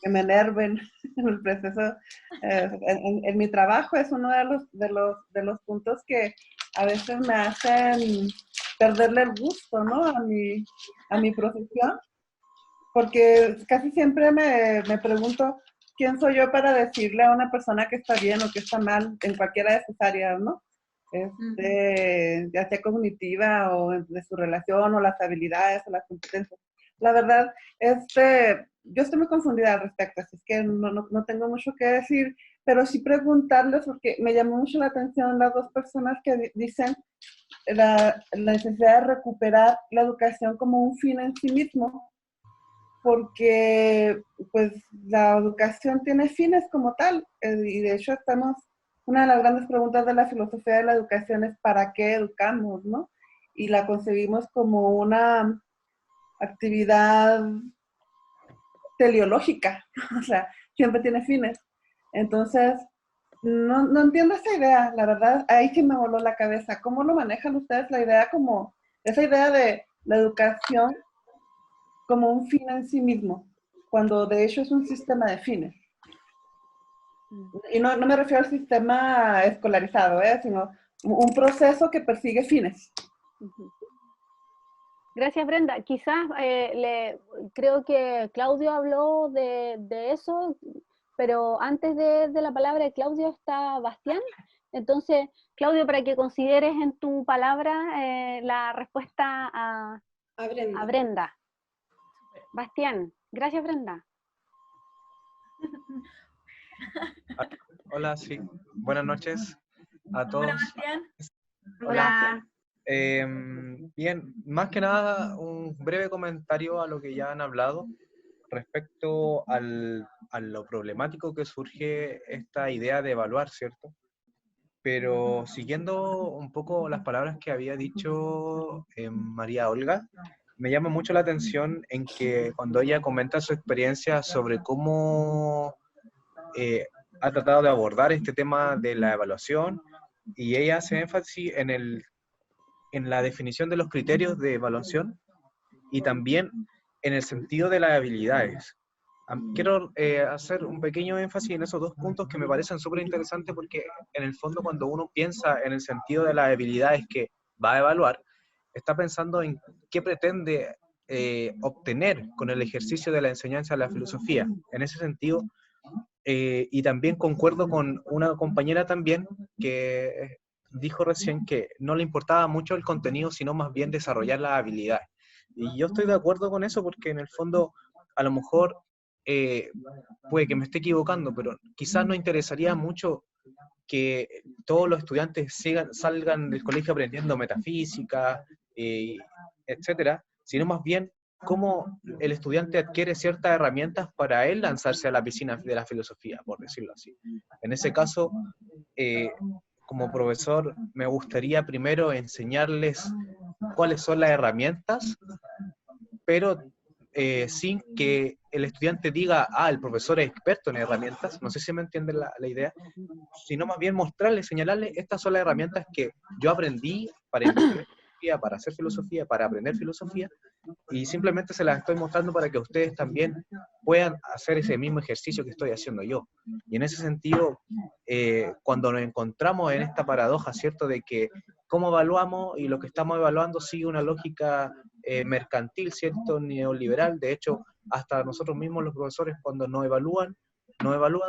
enerven en el proceso. En mi trabajo es uno de los puntos que a veces me hacen perderle el gusto, ¿no? a mi profesión, porque casi siempre me pregunto quién soy yo para decirle a una persona que está bien o que está mal en cualquiera de sus áreas, ¿no? Ya sea cognitiva o de su relación o las habilidades o las competencias. La verdad, yo estoy muy confundida al respecto, así es que no tengo mucho que decir, pero sí preguntarles, porque me llamó mucho la atención las dos personas que dicen la necesidad de recuperar la educación como un fin en sí mismo, porque pues la educación tiene fines como tal, y de hecho una de las grandes preguntas de la filosofía de la educación es ¿para qué educamos?, ¿no? Y la concebimos como una actividad teleológica, o sea, siempre tiene fines. Entonces, no entiendo esa idea, la verdad, ahí sí me voló la cabeza. ¿Cómo lo manejan ustedes esa idea de la educación como un fin en sí mismo, cuando de hecho es un sistema de fines? Y no me refiero al sistema escolarizado, sino un proceso que persigue fines. Gracias, Brenda. Quizás creo que Claudio habló de eso, pero antes de la palabra de Claudio está Bastián. Entonces, Claudio, para que consideres en tu palabra la respuesta a Brenda. Bastián. Gracias, Brenda. Hola, sí. Buenas noches. a todos. Hola, Bastián. Hola. Bien, más que nada un breve comentario a lo que ya han hablado respecto a lo problemático que surge esta idea de evaluar, ¿cierto? Pero siguiendo un poco las palabras que había dicho María Olga, me llama mucho la atención en que cuando ella comenta su experiencia sobre cómo ha tratado de abordar este tema de la evaluación, y ella hace énfasis en la definición de los criterios de evaluación y también en el sentido de las habilidades. Quiero hacer un pequeño énfasis en esos dos puntos que me parecen súper interesantes, porque en el fondo cuando uno piensa en el sentido de las habilidades que va a evaluar, está pensando en qué pretende obtener con el ejercicio de la enseñanza de la filosofía. En ese sentido, y también concuerdo con una compañera también que dijo recién que no le importaba mucho el contenido, sino más bien desarrollar las habilidades. Y yo estoy de acuerdo con eso, porque en el fondo a lo mejor puede que me esté equivocando, pero quizás nos interesaría mucho que todos los estudiantes salgan del colegio aprendiendo metafísica, etcétera, sino más bien cómo el estudiante adquiere ciertas herramientas para él lanzarse a la piscina de la filosofía, por decirlo así. En ese caso, como profesor, me gustaría primero enseñarles cuáles son las herramientas, pero sin que el estudiante diga, el profesor es experto en herramientas, no sé si me entienden la idea, sino más bien mostrarles, señalarles, estas son las herramientas que yo aprendí para investigar filosofía, para hacer filosofía, para aprender filosofía, y simplemente se las estoy mostrando para que ustedes también puedan hacer ese mismo ejercicio que estoy haciendo yo. Y en ese sentido, cuando nos encontramos en esta paradoja, ¿cierto?, de que cómo evaluamos y lo que estamos evaluando sigue una lógica mercantil, ¿cierto?, neoliberal. De hecho, hasta nosotros mismos los profesores, cuando nos evalúan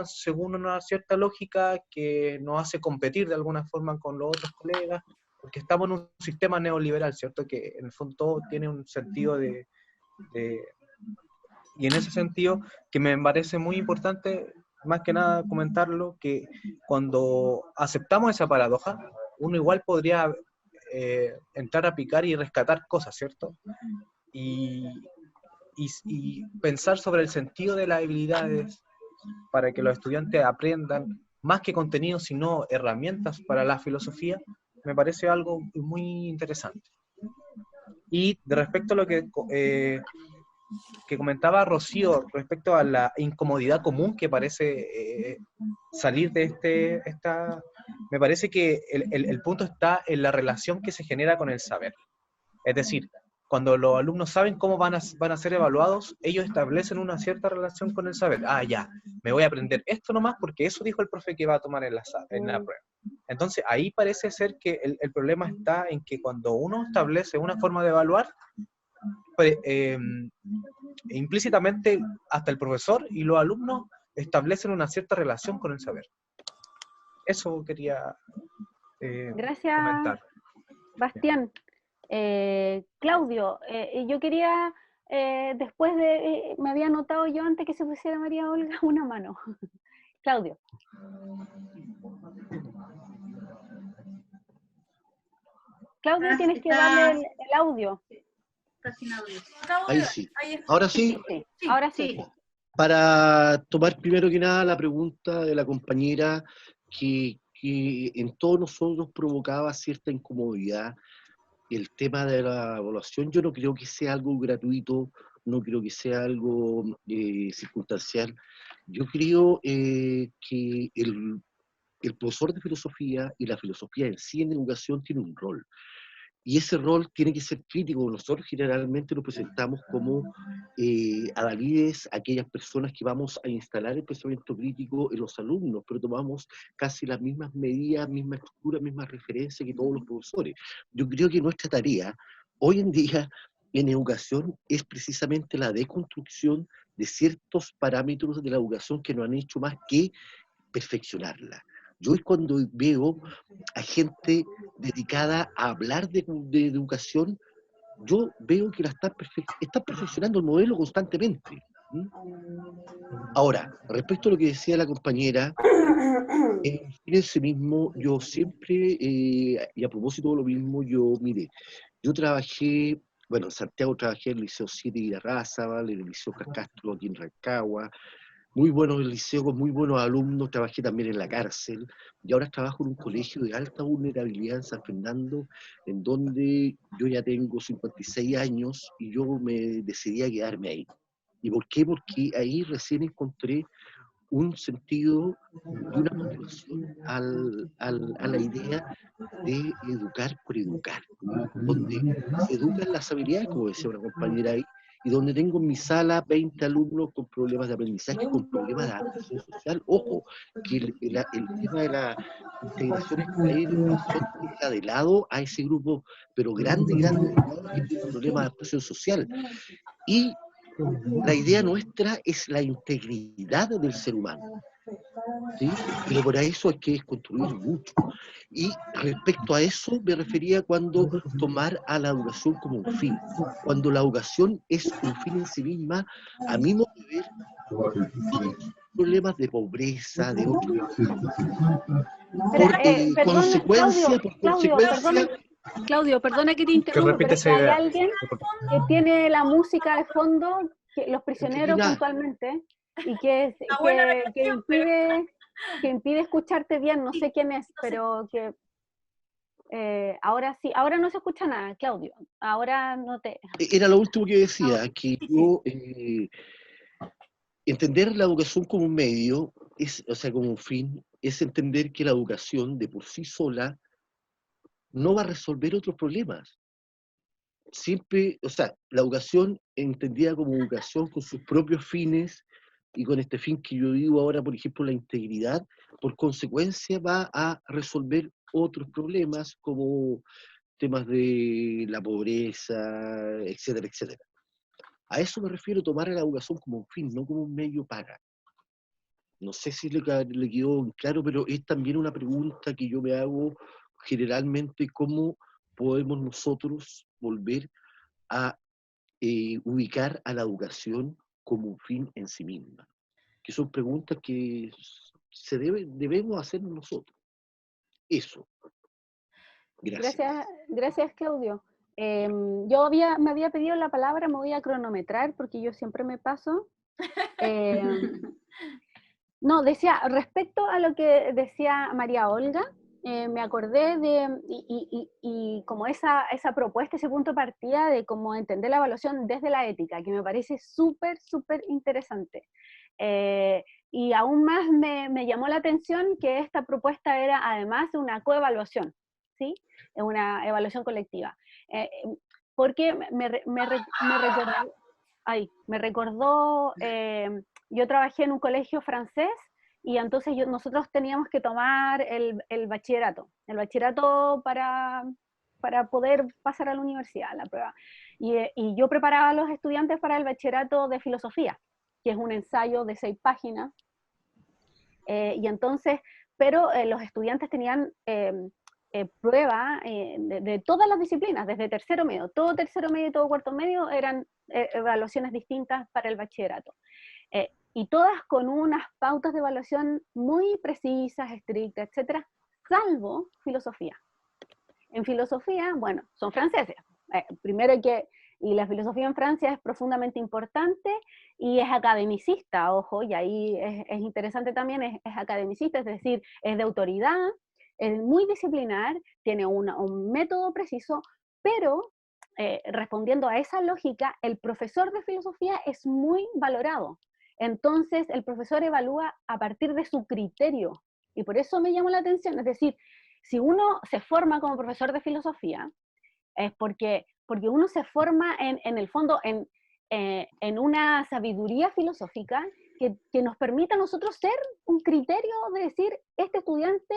según una cierta lógica que nos hace competir de alguna forma con los otros colegas, porque estamos en un sistema neoliberal, ¿cierto?, que en el fondo todo tiene un sentido y en ese sentido, que me parece muy importante, más que nada comentarlo, que cuando aceptamos esa paradoja, uno igual podría entrar a picar y rescatar cosas, ¿cierto? Y pensar sobre el sentido de las habilidades para que los estudiantes aprendan más que contenido, sino herramientas para la filosofía, me parece algo muy interesante. Y de respecto a lo que comentaba Rocío, respecto a la incomodidad común que parece salir de me parece que el punto está en la relación que se genera con el saber. Es decir, cuando los alumnos saben cómo van a ser evaluados, ellos establecen una cierta relación con el saber. Ya, me voy a aprender esto nomás porque eso dijo el profe que va a tomar en la prueba. Entonces, ahí parece ser que el problema está en que cuando uno establece una forma de evaluar, implícitamente hasta el profesor y los alumnos establecen una cierta relación con el saber. Eso quería Gracias, comentar. Bastián. Claudio, yo quería, después de, me había notado yo antes que se pusiera María Olga una mano. Claudio. Claudio, tienes que darle el audio. Está sin audio. Ahí sí. ¿Ahora sí? Sí, ahora sí. Para tomar primero que nada la pregunta de la compañera que en todos nosotros provocaba cierta incomodidad el tema de la evaluación. Yo no creo que sea algo gratuito, no creo que sea algo circunstancial. Yo creo que el profesor de filosofía y la filosofía en sí en educación tiene un rol. Y ese rol tiene que ser crítico. Nosotros generalmente lo presentamos como adalides, aquellas personas que vamos a instalar el pensamiento crítico en los alumnos, pero tomamos casi las mismas medidas, misma estructura, misma referencia que todos los profesores. Yo creo que nuestra tarea hoy en día en educación es precisamente la deconstrucción de ciertos parámetros de la educación que no han hecho más que perfeccionarla. Yo cuando veo a gente dedicada a hablar de educación, yo veo que están perfeccionando el modelo constantemente. ¿Mm? Ahora, respecto a lo que decía la compañera, en sí mismo, yo siempre, y a propósito de lo mismo, mire, yo trabajé, bueno, en Santiago trabajé en el Liceo 7 de Irarrázaval, en el Liceo Castro aquí en Rancagua, muy buenos el liceo, con muy buenos alumnos, trabajé también en la cárcel, y ahora trabajo en un colegio de alta vulnerabilidad en San Fernando, en donde yo ya tengo 56 años, y yo me decidí a quedarme ahí. ¿Y por qué? Porque ahí recién encontré un sentido y una motivación a la idea de educar por educar, donde se educan las habilidades, como decía una compañera ahí, y donde tengo en mi sala 20 alumnos con problemas de aprendizaje, con problemas de adaptación social. Ojo, que el tema de la integración escolar y educación deja de lado a ese grupo, pero grande, grande, que tiene problemas de adaptación social. Y la idea nuestra es la integridad del ser humano, ¿sí? Pero para eso hay que construir mucho. Y respecto a eso me refería cuando tomar a la educación como un fin. Cuando la educación es un fin en sí misma, a mi modo de ver, todos los problemas de pobreza, de otros, por consecuencia, Claudio, perdona que te Que interrumpa, repite pero es esa que hay idea. alguien que tiene la música de fondo, los prisioneros mira, puntualmente, y que buena reflexión, impide escucharte bien, no sé quién es, pero que ahora sí, ahora no se escucha nada, Claudio, ahora no te... era lo último que decía, que yo entender la educación como un medio, o sea, como un fin, es entender que la educación de por sí sola no va a resolver otros problemas. Siempre, o sea, la educación entendida como educación con sus propios fines y con este fin que yo digo ahora, por ejemplo, la integridad, por consecuencia va a resolver otros problemas como temas de la pobreza, etcétera, etcétera. A eso me refiero, tomar a la educación como un fin, no como un medio para. No sé si le quedó claro, pero es también una pregunta que yo me hago generalmente, ¿cómo podemos nosotros volver a ubicar a la educación como un fin en sí misma? Que son preguntas que debemos hacernos nosotros. Eso. Gracias. Gracias Claudio. Yo me había pedido la palabra, me voy a cronometrar porque yo siempre me paso. No, decía, respecto a lo que decía María Olga, me acordé de, y como esa propuesta, ese punto de partida de cómo entender la evaluación desde la ética, que me parece súper, súper interesante. Y aún más me llamó la atención que esta propuesta era además una coevaluación, ¿sí? Una evaluación colectiva. Porque me recordó yo trabajé en un colegio francés y entonces nosotros teníamos que tomar el bachillerato para poder pasar a la universidad, la prueba. Y yo preparaba a los estudiantes para el bachillerato de filosofía, que es un ensayo de 6 páginas. Y entonces, pero los estudiantes tenían prueba de todas las disciplinas, desde tercero medio, todo tercero medio y todo cuarto medio eran evaluaciones distintas para el bachillerato. Y todas con unas pautas de evaluación muy precisas, estrictas, etcétera, salvo filosofía. En filosofía, bueno, son franceses. Primero y la filosofía en Francia es profundamente importante y es academicista, ojo, y ahí es interesante también, es academicista, es decir, es de autoridad, es muy disciplinar, tiene un método preciso, pero respondiendo a esa lógica, el profesor de filosofía es muy valorado. Entonces, el profesor evalúa a partir de su criterio, y por eso me llamó la atención, es decir, si uno se forma como profesor de filosofía, es porque uno se forma en el fondo en una sabiduría filosófica que nos permita a nosotros ser un criterio de decir, este estudiante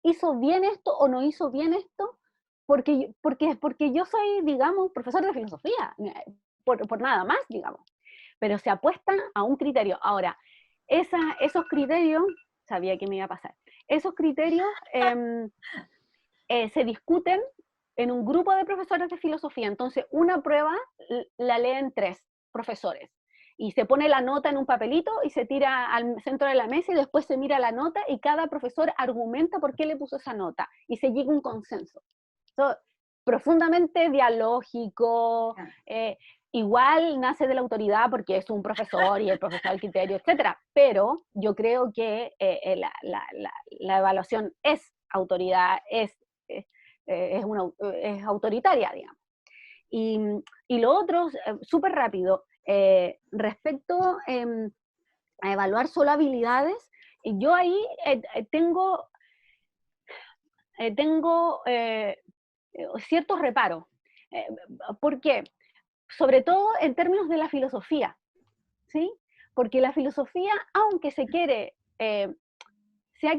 hizo bien esto o no hizo bien esto, porque yo soy, digamos, profesor de filosofía, por nada más, digamos. Pero se apuesta a un criterio. Ahora, esos criterios, sabía que me iba a pasar, esos criterios se discuten en un grupo de profesores de filosofía. Entonces, una prueba la leen 3 profesores. y se pone la nota en un papelito y se tira al centro de la mesa y después se mira la nota y cada profesor argumenta por qué le puso esa nota y se llega a un consenso. Profundamente dialógico, igual nace de la autoridad porque es un profesor y el profesor al criterio, etcétera, pero yo creo que la evaluación es autoridad, es autoritaria, digamos. Y lo otro, súper rápido, respecto a evaluar solo habilidades, yo ahí tengo ciertos reparos. ¿Por qué? Sobre todo en términos de la filosofía, ¿sí? Porque la filosofía, aunque se ha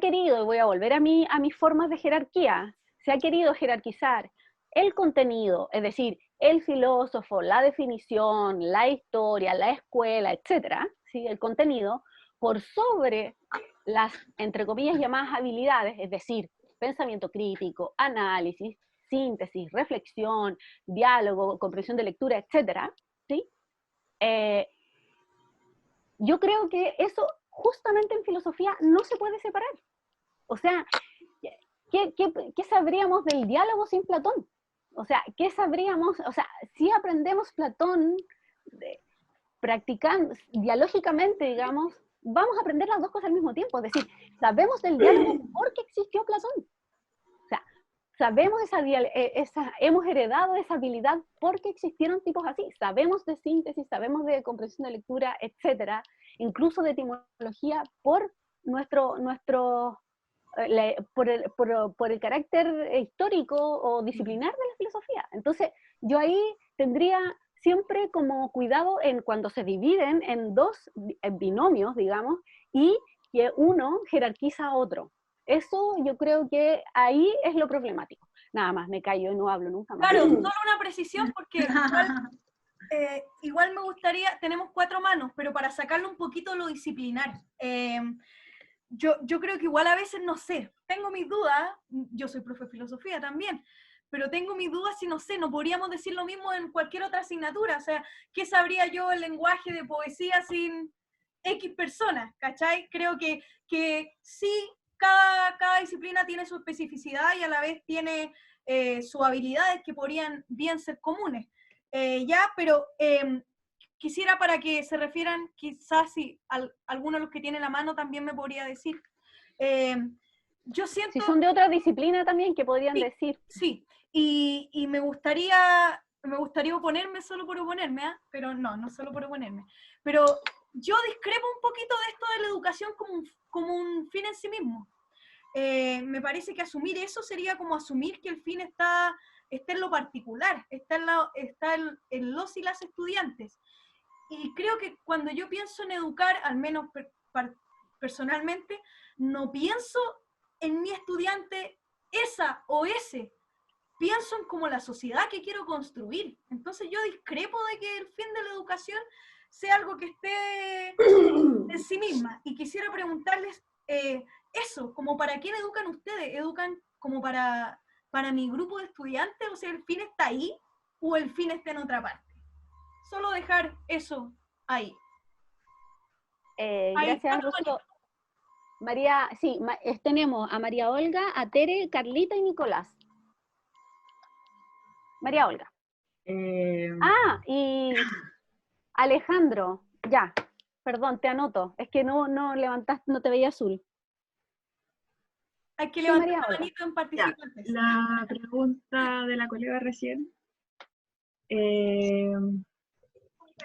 querido, y voy a volver a mis formas de jerarquía, se ha querido jerarquizar el contenido, es decir, el filósofo, la definición, la historia, la escuela, etcétera, ¿sí? El contenido, por sobre las, entre comillas, llamadas habilidades, es decir, pensamiento crítico, análisis, síntesis, reflexión, diálogo, comprensión de lectura, etcétera, ¿sí? Yo creo que eso justamente en filosofía no se puede separar. O sea, ¿qué sabríamos del diálogo sin Platón? O sea, ¿qué sabríamos? O sea, si aprendemos Platón practicando, dialógicamente, digamos, vamos a aprender las dos cosas al mismo tiempo. Es decir, sabemos del diálogo porque existió Platón. O sea, sabemos hemos heredado esa habilidad porque existieron tipos así. Sabemos de síntesis, sabemos de comprensión de lectura, etcétera, incluso de etimología por por el carácter histórico o disciplinar de la filosofía. Entonces, yo ahí tendría siempre como cuidado en cuando se dividen en dos binomios, digamos, y que uno jerarquiza a otro. Eso yo creo que ahí es lo problemático. Nada más, me callo y no hablo nunca más. Claro, solo una precisión porque igual me gustaría, tenemos 4 manos, pero para sacarle un poquito lo disciplinar. Yo creo que igual a veces, no sé, tengo mis dudas, yo soy profe de filosofía también, pero tengo mis dudas si, no sé, no podríamos decir lo mismo en cualquier otra asignatura, o sea, ¿qué sabría yo el lenguaje de poesía sin X personas? ¿Cachai? Creo que sí, cada disciplina tiene su especificidad y a la vez tiene sus habilidades que podrían bien ser comunes. Pero quisiera para que se refieran, quizás si alguno de los que tiene la mano también me podría decir. Yo siento... Si son de otra disciplina también, que podrían decir. Sí, y me gustaría oponerme solo por oponerme, pero no solo por oponerme. Pero yo discrepo un poquito de esto de la educación como un fin en sí mismo. Me parece que asumir eso sería como asumir que el fin está en lo particular, está en los y las estudiantes. Y creo que cuando yo pienso en educar, al menos personalmente, no pienso en mi estudiante esa o ese, pienso en como la sociedad que quiero construir. Entonces yo discrepo de que el fin de la educación sea algo que esté en sí misma. Y quisiera preguntarles eso, como para quién educan ustedes, ¿educan como para mi grupo de estudiantes? O sea, ¿el fin está ahí o el fin está en otra parte? Solo dejar eso ahí. Gracias, Rocío. María, sí, tenemos a María Olga, a Tere, Carlita y Nicolás. María Olga. Y Alejandro, ya, perdón, te anoto, es que no levantaste, no te veía azul. Hay que levantar la manito en participantes. Ya, la pregunta de la colega recién,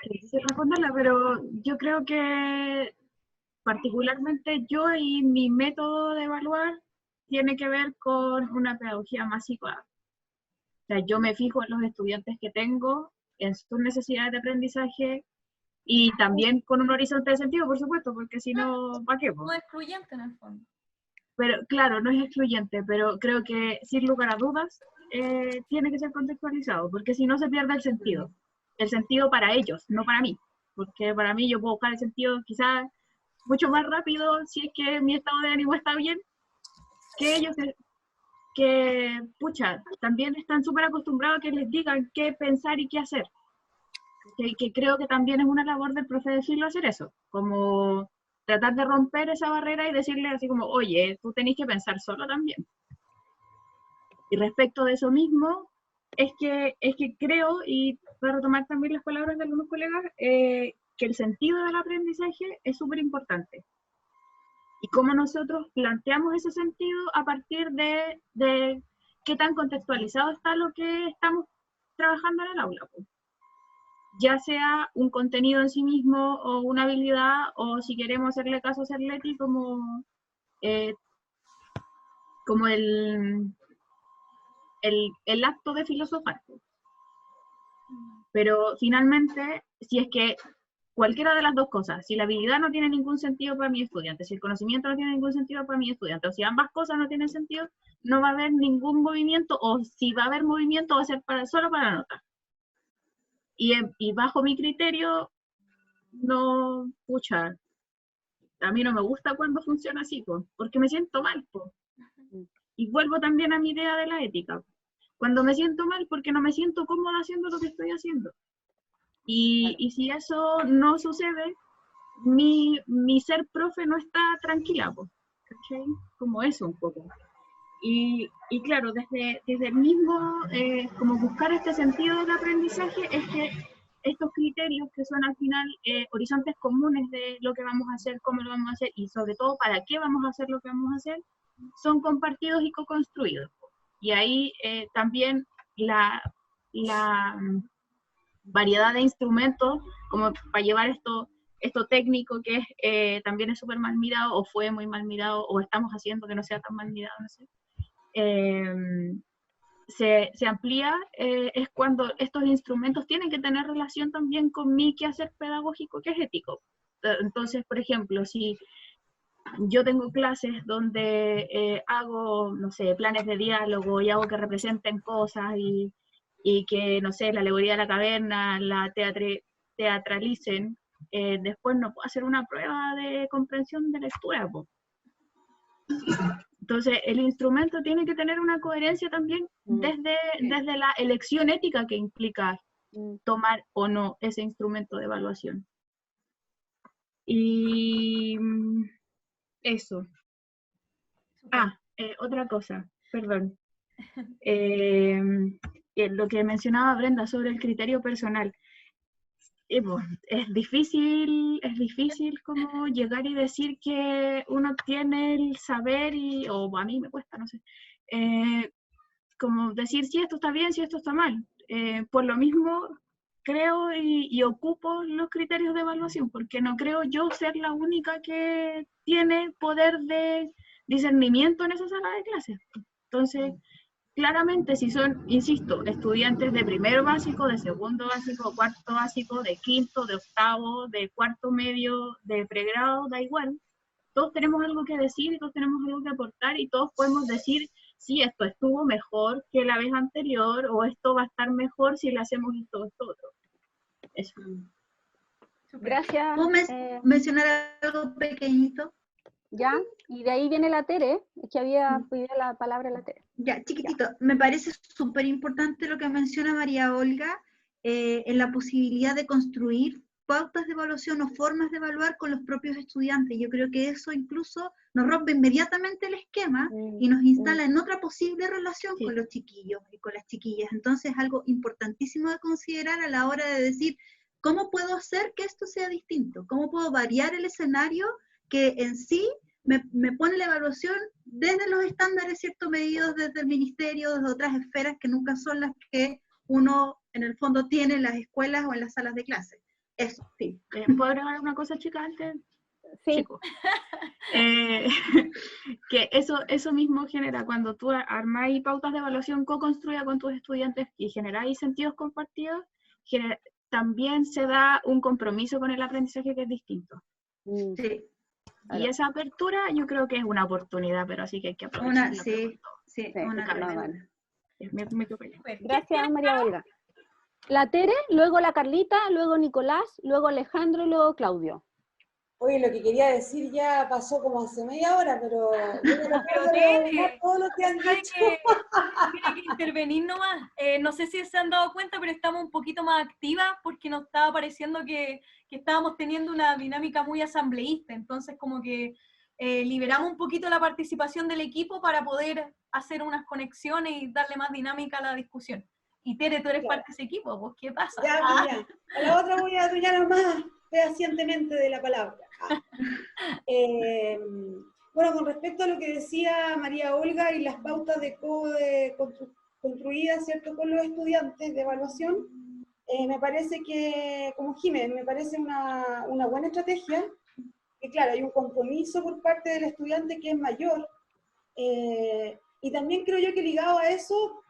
quise responderla, pero yo creo que particularmente yo y mi método de evaluar tiene que ver con una pedagogía más psicoanalítica. O sea, yo me fijo en los estudiantes que tengo, en sus necesidades de aprendizaje y también con un horizonte de sentido, por supuesto, porque si no, ¿para qué? No es excluyente en el fondo. Pero claro, no es excluyente, pero creo que sin lugar a dudas tiene que ser contextualizado, porque si no se pierde el sentido para ellos, no para mí, porque para mí yo puedo buscar el sentido quizás mucho más rápido si es que mi estado de ánimo está bien, que ellos que, pucha, también están súper acostumbrados a que les digan qué pensar y qué hacer. Que creo que también es una labor del profe decirlo, hacer eso, como tratar de romper esa barrera y decirle así como, oye, tú tenés que pensar solo también. Y respecto de eso mismo, es que creo, y para retomar también las palabras de algunos colegas, que el sentido del aprendizaje es súper importante. Y cómo nosotros planteamos ese sentido a partir de qué tan contextualizado está lo que estamos trabajando en el aula. Pues. Ya sea un contenido en sí mismo o una habilidad, o si queremos hacerle caso a Cerletti como el acto de filosofar. Pero finalmente, si es que cualquiera de las dos cosas, si la habilidad no tiene ningún sentido para mi estudiante, si el conocimiento no tiene ningún sentido para mi estudiante, o si ambas cosas no tienen sentido, no va a haber ningún movimiento, o si va a haber movimiento va a ser solo para la nota. Y bajo mi criterio, no, pucha, a mí no me gusta cuando funciona así, porque me siento mal. Y vuelvo también a mi idea de la ética. Cuando me siento mal, porque no me siento cómoda haciendo lo que estoy haciendo. Y si eso no sucede, mi ser profe no está tranquila, ¿cachai? Como eso un poco. Y claro, desde el mismo, como buscar este sentido del aprendizaje, es que estos criterios que son al final horizontes comunes de lo que vamos a hacer, cómo lo vamos a hacer, y sobre todo para qué vamos a hacer lo que vamos a hacer, son compartidos y co-construidos. Y ahí también la variedad de instrumentos, como para llevar esto técnico que también es súper mal mirado, o fue muy mal mirado, o estamos haciendo que no sea tan mal mirado, no sé. Se amplía, es cuando estos instrumentos tienen que tener relación también con mi quehacer pedagógico, que es ético. Entonces, por ejemplo, si yo tengo clases donde hago, no sé, planes de diálogo y hago que representen cosas y que, no sé, la alegoría de la caverna la teatralicen, después no puedo hacer una prueba de comprensión de lectura, po. Entonces, el instrumento tiene que tener una coherencia también desde la elección ética que implica tomar o no ese instrumento de evaluación. Y eso. Otra cosa, perdón. Lo que mencionaba Brenda sobre el criterio personal. Es difícil como llegar y decir que uno tiene el saber, o a mí me cuesta, no sé, como decir si esto está bien, si esto está mal. Por lo mismo creo y ocupo los criterios de evaluación, porque no creo yo ser la única que tiene poder de discernimiento en esa sala de clases. Entonces, claramente, si son, insisto, estudiantes de primero básico, de segundo básico, cuarto básico, de quinto, de octavo, de cuarto medio, de pregrado, da igual. Todos tenemos algo que decir y todos tenemos algo que aportar y todos podemos decir si esto estuvo mejor que la vez anterior o esto va a estar mejor si le hacemos esto otro. Eso. Gracias. ¿Puedo mencionar algo pequeñito? Ya, y de ahí viene la Tere, es que había pedido la palabra la Tere. Ya, chiquitito, me parece súper importante lo que menciona María Olga en la posibilidad de construir pautas de evaluación o formas de evaluar con los propios estudiantes. Yo creo que eso incluso nos rompe inmediatamente el esquema y nos instala en otra posible relación con los chiquillos y con las chiquillas. Entonces es algo importantísimo de considerar a la hora de decir, ¿cómo puedo hacer que esto sea distinto? ¿Cómo puedo variar el escenario que en sí me pone la evaluación desde los estándares, ¿cierto?, medidos desde el ministerio, desde otras esferas que nunca son las que uno en el fondo tiene en las escuelas o en las salas de clase? Eso, sí. ¿Puedo agregar una cosa, chica, antes? Sí. Chico. Que eso mismo genera, cuando tú armáis pautas de evaluación co-construida con tus estudiantes y generáis sentidos compartidos, también se da un compromiso con el aprendizaje que es distinto. Sí. Y esa apertura yo creo que es una oportunidad, pero así que hay que aprovecharla. Gracias, María Olga. La Tere, luego la Carlita, luego Nicolás, luego Alejandro y luego Claudio. Oye, lo que quería decir ya pasó como hace media hora, pero voy a tratar Pero de Tere, rebobinar todo lo que han sabe dicho. que tiene que intervenir nomás. No sé si se han dado cuenta, pero estamos un poquito más activas porque nos estaba pareciendo que estábamos teniendo una dinámica muy asambleísta. Entonces, como que liberamos un poquito la participación del equipo para poder hacer unas conexiones y darle más dinámica a la discusión. Y Tere, tú eres Claro. parte de ese equipo, pues, ¿qué pasa? Ya, pues ya. A la otra voy a adueñarme más fehacientemente de la palabra. Bueno, con respecto a lo que decía María Olga y las pautas de construidas, ¿cierto?, con los estudiantes de evaluación, me parece que, como Jiménez, me parece una buena estrategia, que claro, hay un compromiso por parte del estudiante que es mayor, y también creo yo que ligado a eso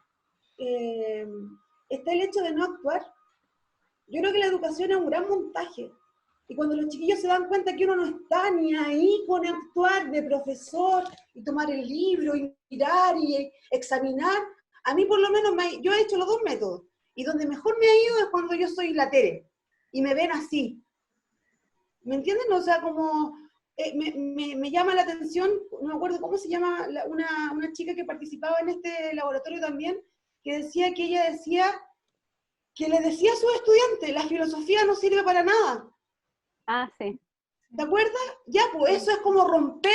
está el hecho de no actuar. Yo creo que la educación es un gran montaje. Y cuando los chiquillos se dan cuenta que uno no está ni ahí con actuar de profesor y tomar el libro y mirar y examinar, a mí por lo menos yo he hecho los dos métodos. Y donde mejor me ha ido es cuando yo soy la Tere y me ven así. ¿Me entienden? O sea, como me llama la atención, no me acuerdo cómo se llama, una chica que participaba en este laboratorio también, que decía que ella decía que le decía a sus estudiantes, la filosofía no sirve para nada. Ah, sí. ¿Te acuerdas? Ya, pues eso es como romper,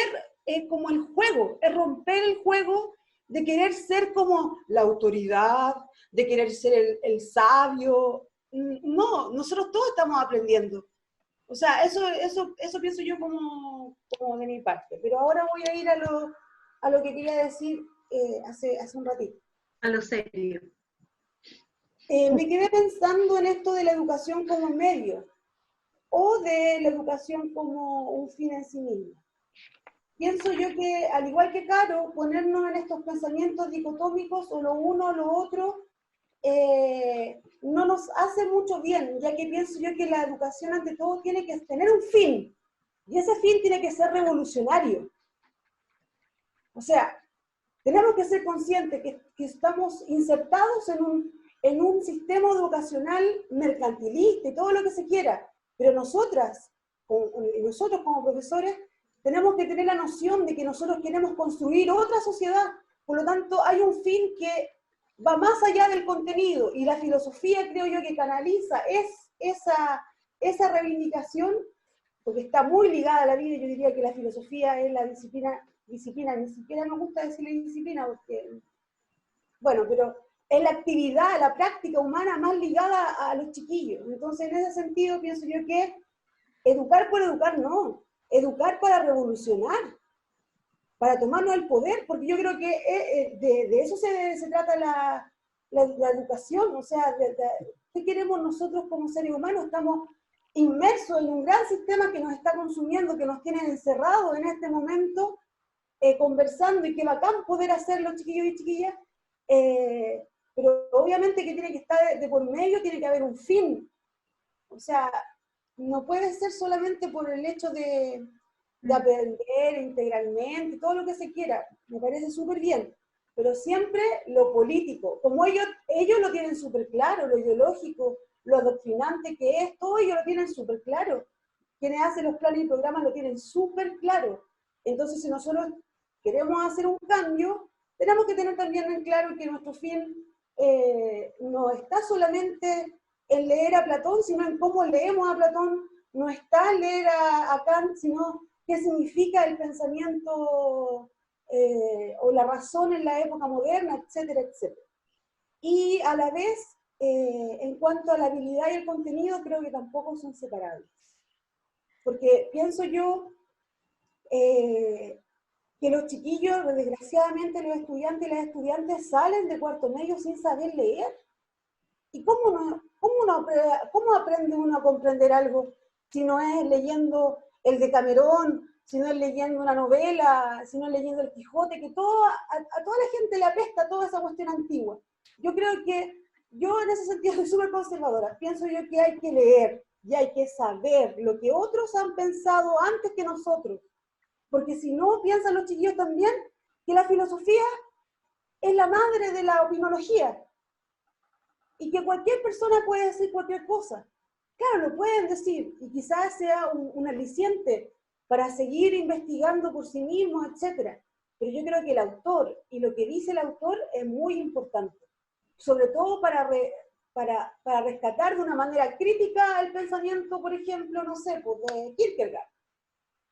como el juego, es romper el juego de querer ser como la autoridad, de querer ser el sabio. No, nosotros todos estamos aprendiendo. O sea, eso pienso yo como de mi parte. Pero ahora voy a ir a lo que quería decir hace un ratito. A lo serio. Me quedé pensando en esto de la educación como medio, o de la educación como un fin en sí mismo. Pienso yo que, al igual que Caro, ponernos en estos pensamientos dicotómicos, o lo uno o lo otro, no nos hace mucho bien, ya que pienso yo que la educación ante todo tiene que tener un fin, y ese fin tiene que ser revolucionario. O sea, tenemos que ser conscientes que estamos insertados en un sistema educacional mercantilista y todo lo que se quiera, pero nosotros como profesores tenemos que tener la noción de que nosotros queremos construir otra sociedad. Por lo tanto, hay un fin que va más allá del contenido, y la filosofía creo yo que canaliza esa reivindicación, porque está muy ligada a la vida. Yo diría que la filosofía es la disciplina, ni siquiera me gusta decirle disciplina, porque, bueno, pero es la actividad, la práctica humana más ligada a los chiquillos. Entonces, en ese sentido, pienso yo que educar por educar no, educar para revolucionar, para tomarnos el poder, porque yo creo que de eso se trata la educación. O sea, ¿qué queremos nosotros como seres humanos? Estamos inmersos en un gran sistema que nos está consumiendo, que nos tiene encerrados en este momento, conversando, y qué bacán poder hacerlo, chiquillos y chiquillas, pero obviamente que tiene que estar de por medio, tiene que haber un fin. O sea, no puede ser solamente por el hecho de aprender integralmente, todo lo que se quiera, me parece súper bien, pero siempre lo político, como ellos lo tienen súper claro, lo ideológico, lo adoctrinante que es, todo ellos lo tienen súper claro. Quienes hacen los planes y programas lo tienen súper claro. Entonces, si nosotros queremos hacer un cambio, tenemos que tener también en claro que nuestro fin no está solamente en leer a Platón, sino en cómo leemos a Platón, no está en leer a Kant, sino qué significa el pensamiento o la razón en la época moderna, etcétera, etcétera. Y a la vez, en cuanto a la habilidad y el contenido, creo que tampoco son separables. Porque pienso yo que los chiquillos, desgraciadamente los estudiantes y las estudiantes salen de cuarto medio sin saber leer. ¿Y cómo aprende uno a comprender algo si no es leyendo el Decamerón, si no es leyendo una novela, si no es leyendo el Quijote, que a toda la gente le apesta toda esa cuestión antigua? Yo creo que yo en ese sentido soy súper conservadora. Pienso yo que hay que leer y hay que saber lo que otros han pensado antes que nosotros. Porque si no, piensan los chiquillos también que la filosofía es la madre de la opinología y que cualquier persona puede decir cualquier cosa. claro, lo pueden decir, y quizás sea un aliciente para seguir investigando por sí mismos, etc. Pero yo creo que el autor, y lo que dice el autor, es muy importante, sobre todo para rescatar de una manera crítica el pensamiento, por ejemplo, no sé, pues de Kierkegaard,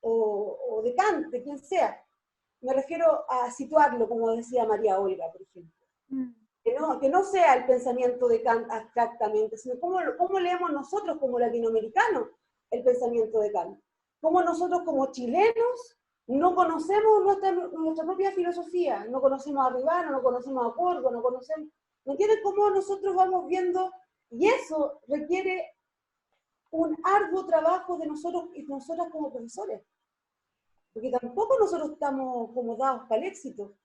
o de Kant, de quien sea. Me refiero a situarlo, como decía María Olga, por ejemplo. Que no sea el pensamiento de Kant abstractamente, sino cómo leemos nosotros como latinoamericanos el pensamiento de Kant. Cómo nosotros como chilenos no conocemos nuestra propia filosofía, no conocemos a Ribano, no conocemos a Corgo, no conocemos... ¿Me entiendes? Cómo nosotros vamos viendo, y eso requiere un arduo trabajo de nosotros y nosotras como profesores. Porque tampoco nosotros estamos como dados para el éxito.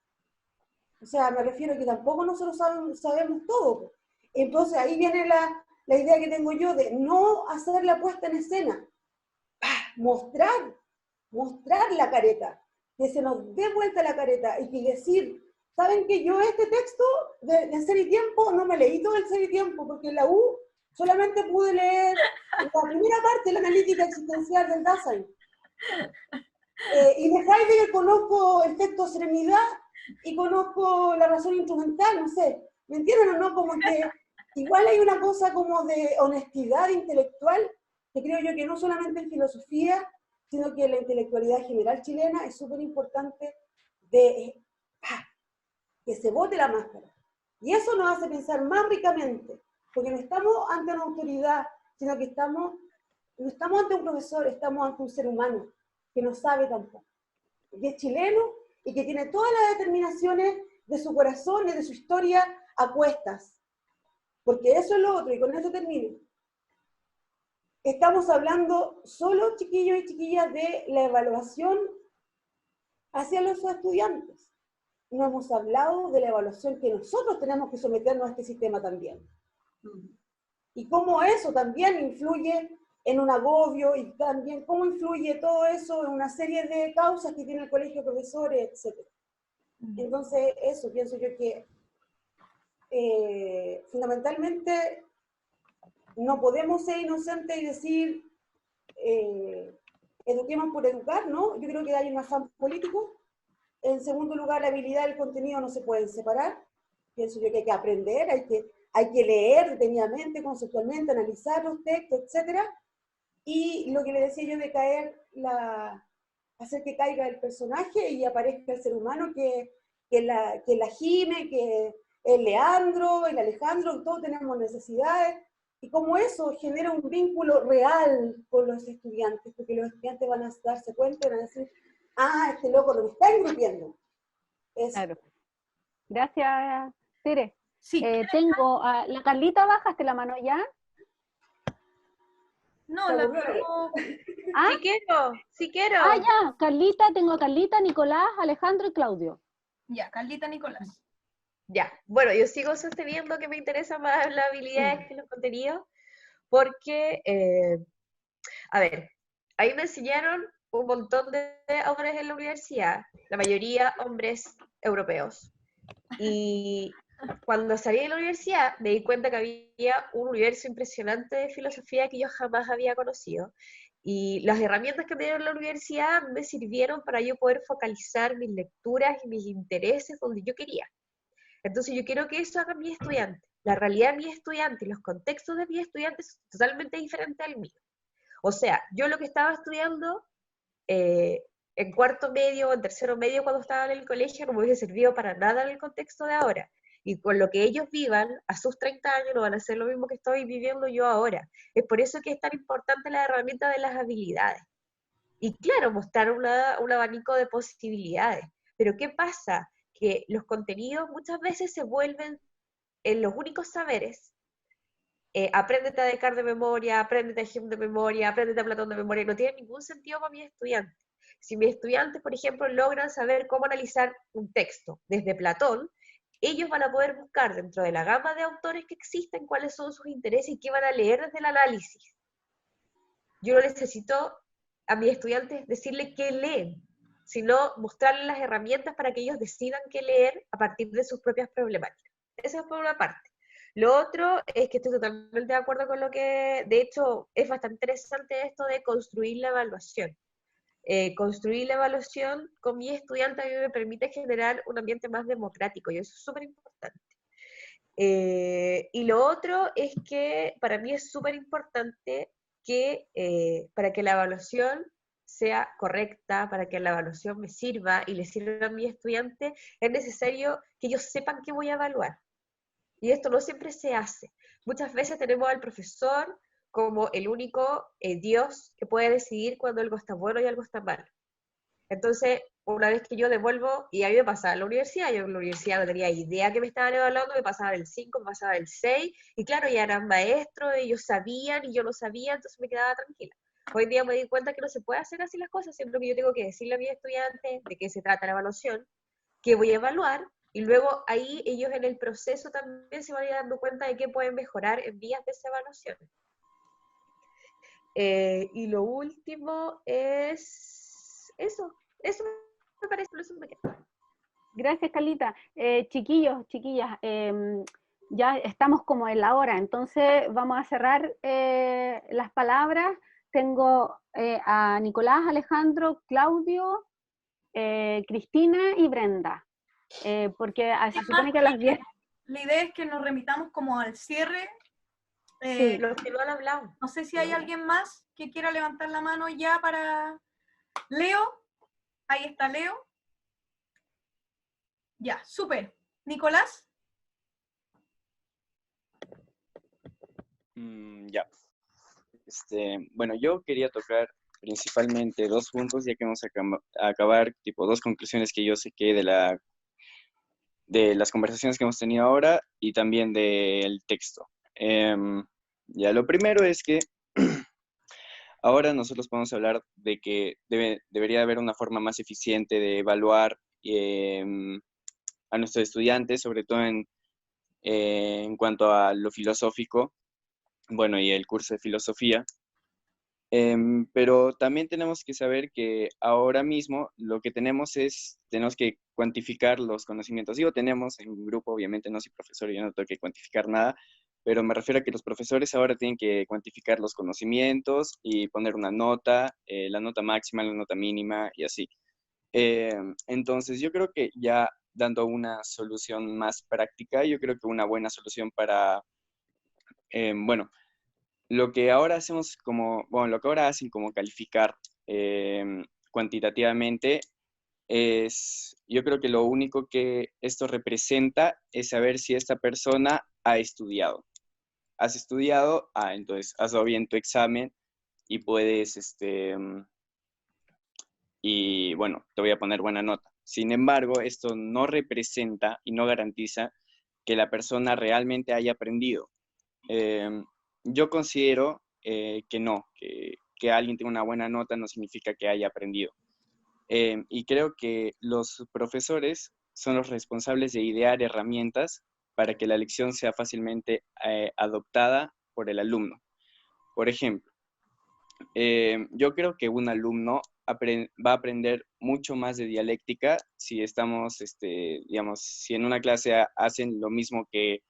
O sea, me refiero a que tampoco nosotros sabemos todo. Entonces ahí viene la idea que tengo yo de no hacer la puesta en escena. Mostrar la careta, que se nos dé vuelta la careta y que decir, ¿saben que yo este texto de Ser y Tiempo no me leí todo el Ser y Tiempo? Porque en la U solamente pude leer la primera parte, la analítica existencial del Dasein. Y de Heidegger conozco el texto Serenidad y conozco la razón instrumental, no sé, ¿me entienden o no? Como que igual hay una cosa como de honestidad intelectual, que creo yo que no solamente en filosofía, sino que en la intelectualidad general chilena es súper importante de que se bote la máscara. Y eso nos hace pensar más ricamente, porque no estamos ante una autoridad, sino que no estamos ante un profesor, estamos ante un ser humano que no sabe tampoco, que es chileno y que tiene todas las determinaciones de su corazón y de su historia a cuestas. Porque eso es lo otro, y con eso termino. Estamos hablando solo, chiquillos y chiquillas, de la evaluación hacia los estudiantes. No hemos hablado de la evaluación que nosotros tenemos que someternos a este sistema también. Y cómo eso también influye en un agobio, y también cómo influye todo eso en una serie de causas que tiene el colegio de profesores, etc. Entonces, eso pienso yo que fundamentalmente no podemos ser inocentes y decir eduquemos por educar, ¿no? Yo creo que hay un afán político. En segundo lugar, la habilidad y el contenido no se pueden separar. Pienso yo que hay que aprender, hay que leer detenidamente, conceptualmente, analizar los textos, etc. Y lo que le decía yo de hacer que caiga el personaje y aparezca el ser humano que la Jime, que el Leandro, el Alejandro, todos tenemos necesidades, y como eso genera un vínculo real con los estudiantes, porque los estudiantes van a darse cuenta y van a decir, este loco no me está engrupiendo. Claro. Gracias, Tere. Sí. Tengo a la Carlita, ¿bajaste la mano ya? No, la tengo... Sí quiero. Ya, Carlita, tengo a Carlita, Nicolás, Alejandro y Claudio. Ya, Carlita, Nicolás. Ya, bueno, yo sigo sosteniendo que me interesa más las habilidades que los contenidos, porque, a ver, ahí me enseñaron un montón de hombres en la universidad, la mayoría hombres europeos. Y cuando salí de la universidad me di cuenta que había un universo impresionante de filosofía que yo jamás había conocido. Y las herramientas que me dieron la universidad me sirvieron para yo poder focalizar mis lecturas y mis intereses donde yo quería. Entonces yo quiero que eso haga mi estudiante. La realidad de mi estudiante y los contextos de mi estudiante son totalmente diferentes al mío. O sea, yo lo que estaba estudiando en cuarto medio, en tercero medio, cuando estaba en el colegio, no me hubiese servido para nada en el contexto de ahora. Y con lo que ellos vivan, a sus 30 años no van a hacer lo mismo que estoy viviendo yo ahora. Es por eso que es tan importante la herramienta de las habilidades. Y claro, mostrar un abanico de posibilidades. Pero ¿qué pasa? Que los contenidos muchas veces se vuelven en los únicos saberes. Apréndete a Descartes de memoria, apréndete a Hume de memoria, apréndete a Platón de memoria. No tiene ningún sentido para mis estudiantes. Si mis estudiantes, por ejemplo, logran saber cómo analizar un texto desde Platón, ellos van a poder buscar dentro de la gama de autores que existen cuáles son sus intereses y qué van a leer desde el análisis. Yo no necesito a mis estudiantes decirle qué leen, sino mostrarles las herramientas para que ellos decidan qué leer a partir de sus propias problemáticas. Esa es por una parte. Lo otro es que estoy totalmente de acuerdo con lo que, de hecho, es bastante interesante esto de construir la evaluación. Construir la evaluación con mi estudiante a mí me permite generar un ambiente más democrático y eso es súper importante. Y lo otro es que para mí es súper importante que para que la evaluación sea correcta, para que la evaluación me sirva y le sirva a mi estudiante, es necesario que ellos sepan qué voy a evaluar. Y esto no siempre se hace. Muchas veces tenemos al profesor como el único Dios que puede decidir cuando algo está bueno y algo está mal. Entonces, una vez que yo devuelvo, y a mí me pasaba en la universidad, yo en la universidad no tenía idea que me estaban evaluando, me pasaba el 5, me pasaba el 6, y claro, ya eran maestros, ellos sabían y yo no sabía, entonces me quedaba tranquila. Hoy en día me di cuenta que no se puede hacer así las cosas, siempre que yo tengo que decirle a mis estudiantes de qué se trata la evaluación, qué voy a evaluar, y luego ahí ellos en el proceso también se van a ir dando cuenta de qué pueden mejorar en vías de esa evaluación. Y lo último es eso me parece, por eso me quedo. Gracias, Carlita. Chiquillos, chiquillas, ya estamos como en la hora, entonces vamos a cerrar las palabras. Tengo a Nicolás, Alejandro, Claudio, Cristina y Brenda, porque se supone que a las 10... La idea es que nos remitamos como al cierre. Sí, los que no han hablado. No sé si hay alguien más que quiera levantar la mano ya para... Leo, ahí está Leo. Ya, súper. Nicolás. Ya. Bueno, yo quería tocar principalmente 2 puntos, ya que vamos a acabar, tipo, 2 conclusiones que yo saqué de las conversaciones que hemos tenido ahora y también del texto. Ya, lo primero es que ahora nosotros podemos hablar de que debería haber una forma más eficiente de evaluar a nuestros estudiantes, sobre todo en cuanto a lo filosófico, bueno, y el curso de filosofía. Pero también tenemos que saber que ahora mismo lo que tenemos que cuantificar los conocimientos. Digo, tenemos en un grupo, obviamente no soy profesor, yo no tengo que cuantificar nada, pero me refiero a que los profesores ahora tienen que cuantificar los conocimientos y poner una nota, la nota máxima, la nota mínima y así. Entonces, yo creo que ya dando una solución más práctica, yo creo que una buena solución para, bueno, lo que ahora hacemos lo que ahora hacen como calificar cuantitativamente yo creo que lo único que esto representa es saber si esta persona ha estudiado. ¿Has estudiado? Entonces has dado bien tu examen y puedes, y bueno, te voy a poner buena nota. Sin embargo, esto no representa y no garantiza que la persona realmente haya aprendido. Yo considero que no, que alguien tenga una buena nota no significa que haya aprendido. Y creo que los profesores son los responsables de idear herramientas para que la lección sea fácilmente adoptada por el alumno. Por ejemplo, yo creo que un alumno va a aprender mucho más de dialéctica si estamos, digamos, si en una clase hacen lo mismo que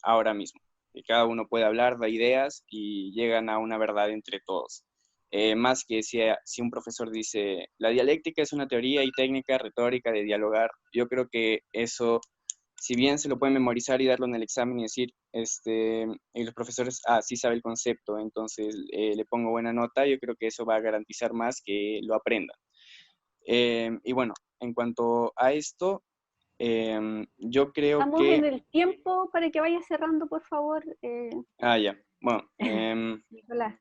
ahora mismo. Que cada uno puede hablar, da ideas y llegan a una verdad entre todos. Más que si un profesor dice, la dialéctica es una teoría y técnica retórica de dialogar, yo creo que eso, si bien se lo pueden memorizar y darlo en el examen y decir, y los profesores, sí sabe el concepto, entonces le pongo buena nota, yo creo que eso va a garantizar más que lo aprendan. Y bueno, en cuanto a esto, yo creo Estamos que... en el tiempo para que vaya cerrando, por favor. ya. Bueno. Nicolás.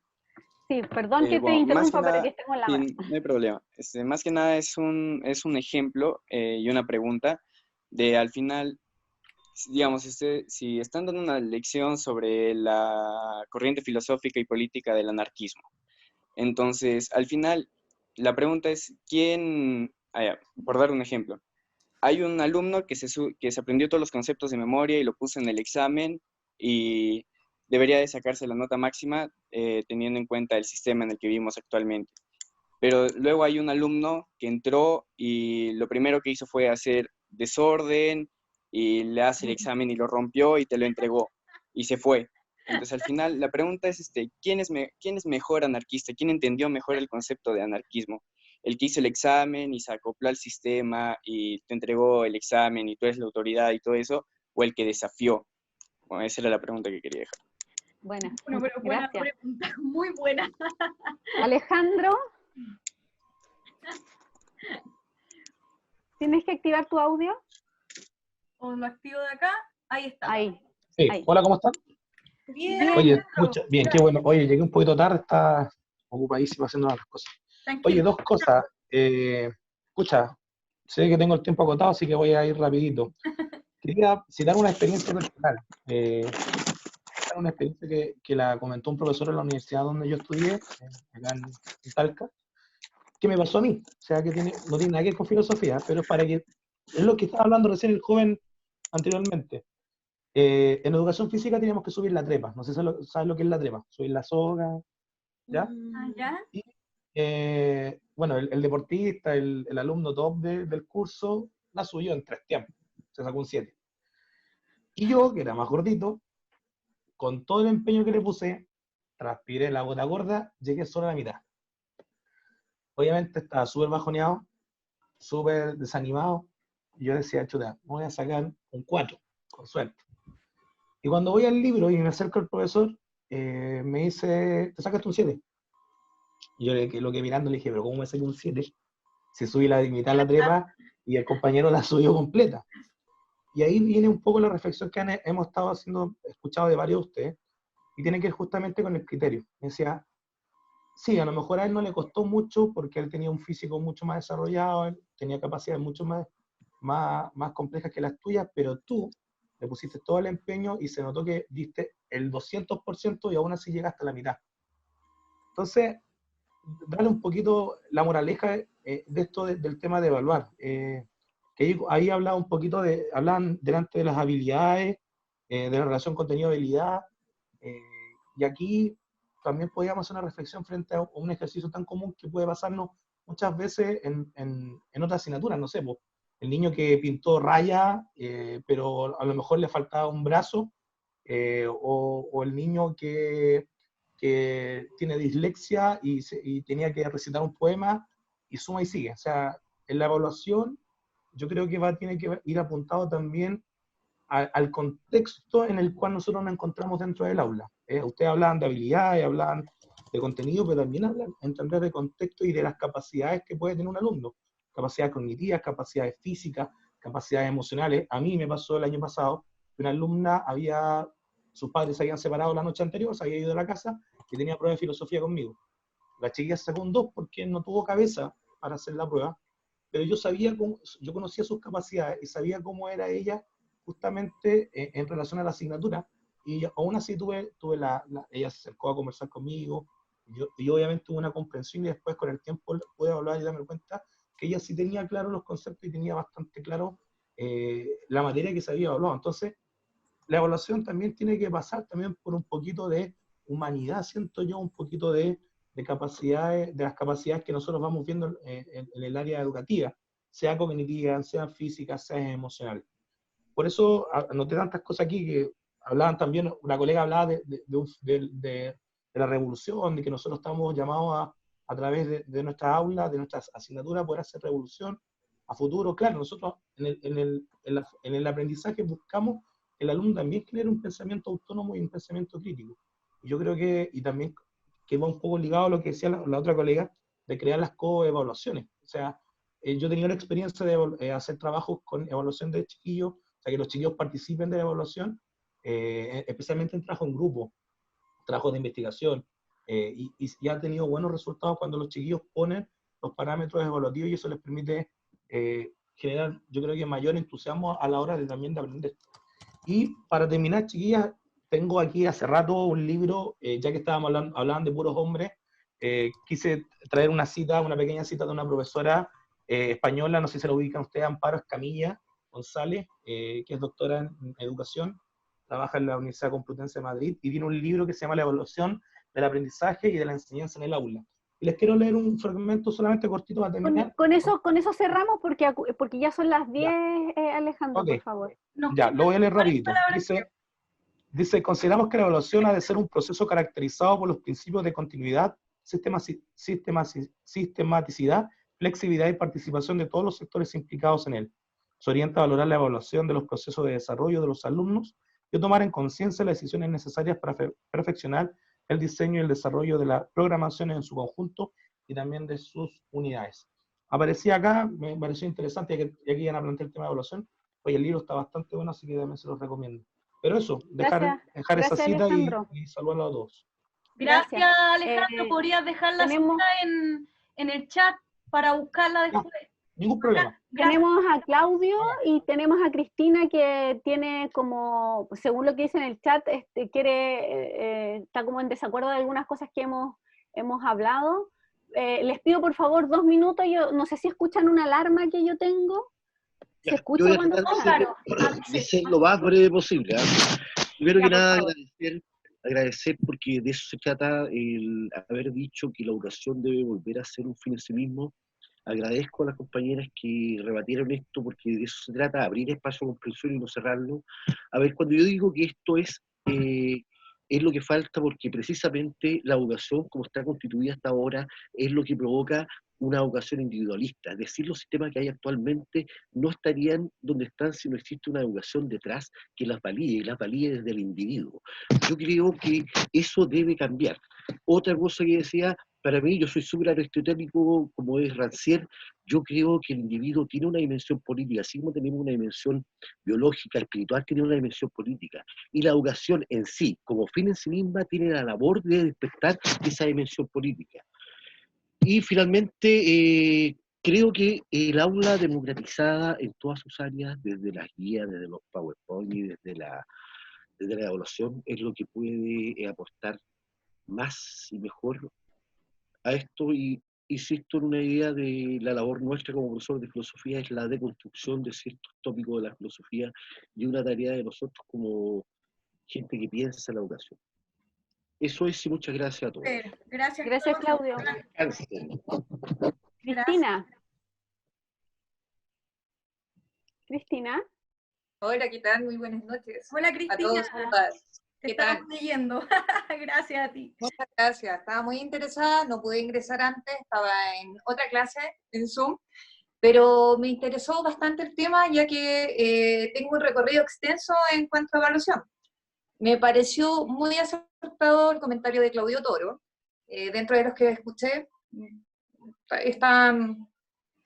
Sí, perdón que te Bueno, interrumpa, pero que estemos en la hora. sí, no hay problema. Más que nada es un ejemplo y una pregunta de al final, digamos, si están dando una lección sobre la corriente filosófica y política del anarquismo, entonces al final la pregunta es, por dar un ejemplo, hay un alumno que se aprendió todos los conceptos de memoria y lo puso en el examen y debería de sacarse la nota máxima teniendo en cuenta el sistema en el que vivimos actualmente. Pero luego hay un alumno que entró y lo primero que hizo fue hacer desorden y le hace el examen y lo rompió y te lo entregó y se fue. Entonces al final la pregunta es, ¿quién es mejor anarquista? ¿Quién entendió mejor el concepto de anarquismo? ¿El que hizo el examen y se acopló al sistema y te entregó el examen y tú eres la autoridad y todo eso? ¿O el que desafió? Bueno, esa era la pregunta que quería dejar. Bueno, Bueno, pero buena gracias. pregunta, muy buena. Alejandro, ¿tienes que activar tu audio? O lo activo de acá, ahí está. Ahí. Sí, Ahí. hola, ¿cómo están? Bien, Oye, Alejandro. bien, qué bueno. Oye, llegué un poquito tarde, está ocupadísimo haciendo otras cosas. Tranquilo. Oye, dos cosas. Escucha, sé que tengo el tiempo acotado, así que voy a ir rapidito. Quería citar una experiencia personal. Una experiencia que la comentó un profesor en la universidad donde yo estudié, acá en Talca, que me pasó a mí. O sea, que no tiene nada que ver con filosofía, pero es lo que estaba hablando recién el joven anteriormente. En educación física teníamos que subir la trepa. No sé si sabes lo que es la trepa. Subir la soga, ¿ya? ¿Ya? Y, bueno, el deportista, el alumno top del curso, la subió en 3 tiempos. Se sacó un 7. Y yo, que era más gordito, con todo el empeño que le puse, transpiré la gota gorda, llegué solo a la mitad. Obviamente estaba súper bajoneado, súper desanimado. Y yo decía, chuta, voy a sacar un 4, con suerte. Y cuando voy al libro y me acerco al profesor, me dice, ¿te sacaste un 7? Y yo lo que mirando le dije, ¿pero cómo me saqué un 7? Si subí la mitad la trepa y el compañero la subió completa. Y ahí viene un poco la reflexión que hemos estado haciendo, escuchado de varios de ustedes, y tiene que ver justamente con el criterio. Me decía, sí, a lo mejor a él no le costó mucho porque él tenía un físico mucho más desarrollado, él tenía capacidades mucho más complejas que las tuyas, pero tú le pusiste todo el empeño y se notó que diste el 200% y aún así llegaste a la mitad. Entonces, darle un poquito la moraleja de esto del tema de evaluar. Que ahí hablaba un poquito hablaban delante de las habilidades, de la relación contenido-habilidad, y aquí también podíamos hacer una reflexión frente a un ejercicio tan común que puede pasarnos muchas veces en otras asignaturas, no sé, pues, el niño que pintó raya, pero a lo mejor le faltaba un brazo, o el niño que tiene dislexia y tenía que recitar un poema, y suma y sigue. O sea, en la evaluación yo creo que tiene que ir apuntado también al contexto en el cual nosotros nos encontramos dentro del aula. Ustedes hablan de habilidades, hablan de contenido, pero también hablan, entender de contexto y de las capacidades que puede tener un alumno. Capacidades cognitivas, capacidades físicas, capacidades emocionales. A mí me pasó el año pasado que una alumna sus padres se habían separado la noche anterior, se había ido a la casa y tenía prueba de filosofía conmigo. La chiquilla sacó un 2 porque no tuvo cabeza para hacer la prueba, pero yo conocía sus capacidades y sabía cómo era ella justamente en relación a la asignatura, y aún así ella se acercó a conversar conmigo, y obviamente tuve una comprensión, y después con el tiempo pude hablar y darme cuenta que ella sí tenía claro los conceptos y tenía bastante claro la materia que se había evaluado. Entonces, la evaluación también tiene que pasar también por un poquito de humanidad, siento yo, un poquito de capacidades, de las capacidades que nosotros vamos viendo en el área educativa, sea cognitiva, sea física, sea emocional. Por eso anoté tantas cosas aquí que hablaban también, una colega hablaba de la revolución, de que nosotros estamos llamados a través de nuestras aulas, de nuestras asignaturas, poder hacer revolución a futuro. Claro, nosotros en el aprendizaje buscamos que el alumno también genere un pensamiento autónomo y un pensamiento crítico. Y yo creo y también que va un poco ligado a lo que decía la otra colega, de crear las coevaluaciones. O sea, yo he tenido la experiencia de hacer trabajos con evaluación de chiquillos, o sea, que los chiquillos participen de la evaluación, especialmente en trabajo en grupo, trabajos de investigación, y han tenido buenos resultados cuando los chiquillos ponen los parámetros evaluativos, y eso les permite generar, yo creo que mayor entusiasmo a la hora también de aprender. Y para terminar, chiquillas, tengo aquí hace rato un libro, ya que estábamos hablaban de puros hombres, quise traer una pequeña cita de una profesora española, no sé si se lo ubican ustedes, Amparo Escamilla González, que es doctora en educación, trabaja en la Universidad Complutense de Madrid, y tiene un libro que se llama La evaluación del aprendizaje y de la enseñanza en el aula. Y les quiero leer un fragmento solamente cortito para terminar. Con eso cerramos porque ya son las 10, Ya. Alejandro, Ok. por favor. Ya, lo voy a leer rapidito. Dice, consideramos que la evaluación ha de ser un proceso caracterizado por los principios de continuidad, sistematicidad, flexibilidad y participación de todos los sectores implicados en él. Se orienta a valorar la evaluación de los procesos de desarrollo de los alumnos y a tomar en conciencia las decisiones necesarias para perfeccionar el diseño y el desarrollo de la programación en su conjunto y también de sus unidades. Aparecía acá, me pareció interesante, y aquí ya a plantear el tema de evaluación, pues el libro está bastante bueno, así que también se los recomiendo. Pero eso, dejar esa cita y saludarlo a todos. Gracias, Alejandro. ¿Podrías dejar la cita en el chat para buscarla después? Ningún problema. Tenemos a Claudio y tenemos a Cristina, que tiene como, según lo que dice en el chat, está como en desacuerdo de algunas cosas que hemos hablado. Les pido por favor 2 minutos. Yo no sé si escuchan una alarma que yo tengo. ¿Se escucha cuando de ser lo más breve posible. Primero que nada, agradecer porque de eso se trata, el haber dicho que la educación debe volver a ser un fin en sí mismo. Agradezco a las compañeras que rebatieron esto, porque de eso se trata, abrir espacio de comprensión y no cerrarlo. A ver, cuando yo digo que esto es lo que falta, porque precisamente la educación, como está constituida hasta ahora, es lo que provoca una educación individualista. Es decir, los sistemas que hay actualmente no estarían donde están si no existe una educación detrás que las valide desde el individuo. Yo creo que eso debe cambiar. Otra cosa que decía, para mí, yo soy súper aristotélico, como es Rancière, yo creo que el individuo tiene una dimensión política, así como tenemos una dimensión biológica, espiritual, tiene una dimensión política. Y la educación en sí, como fin en sí misma, tiene la labor de despertar esa dimensión política. Y finalmente, creo que el aula democratizada en todas sus áreas, desde las guías, desde los PowerPoint y desde la evaluación, es lo que puede aportar más y mejor a esto. Y insisto en una idea de la labor nuestra como profesor de filosofía, es la deconstrucción de ciertos tópicos de la filosofía y una tarea de nosotros como gente que piensa en la educación. Eso es, y muchas gracias a todos. Gracias, Claudio. Cristina. Cristina. Hola, ¿qué tal? Muy buenas noches. Hola, Cristina. A todos, todas. ¿Qué tal? Leyendo. Gracias a ti. Muchas gracias. Estaba muy interesada, no pude ingresar antes, estaba en otra clase, en Zoom, pero me interesó bastante el tema, ya que tengo un recorrido extenso en cuanto a evaluación. Me pareció muy acertado el comentario de Claudio Toro. Dentro de los que escuché, están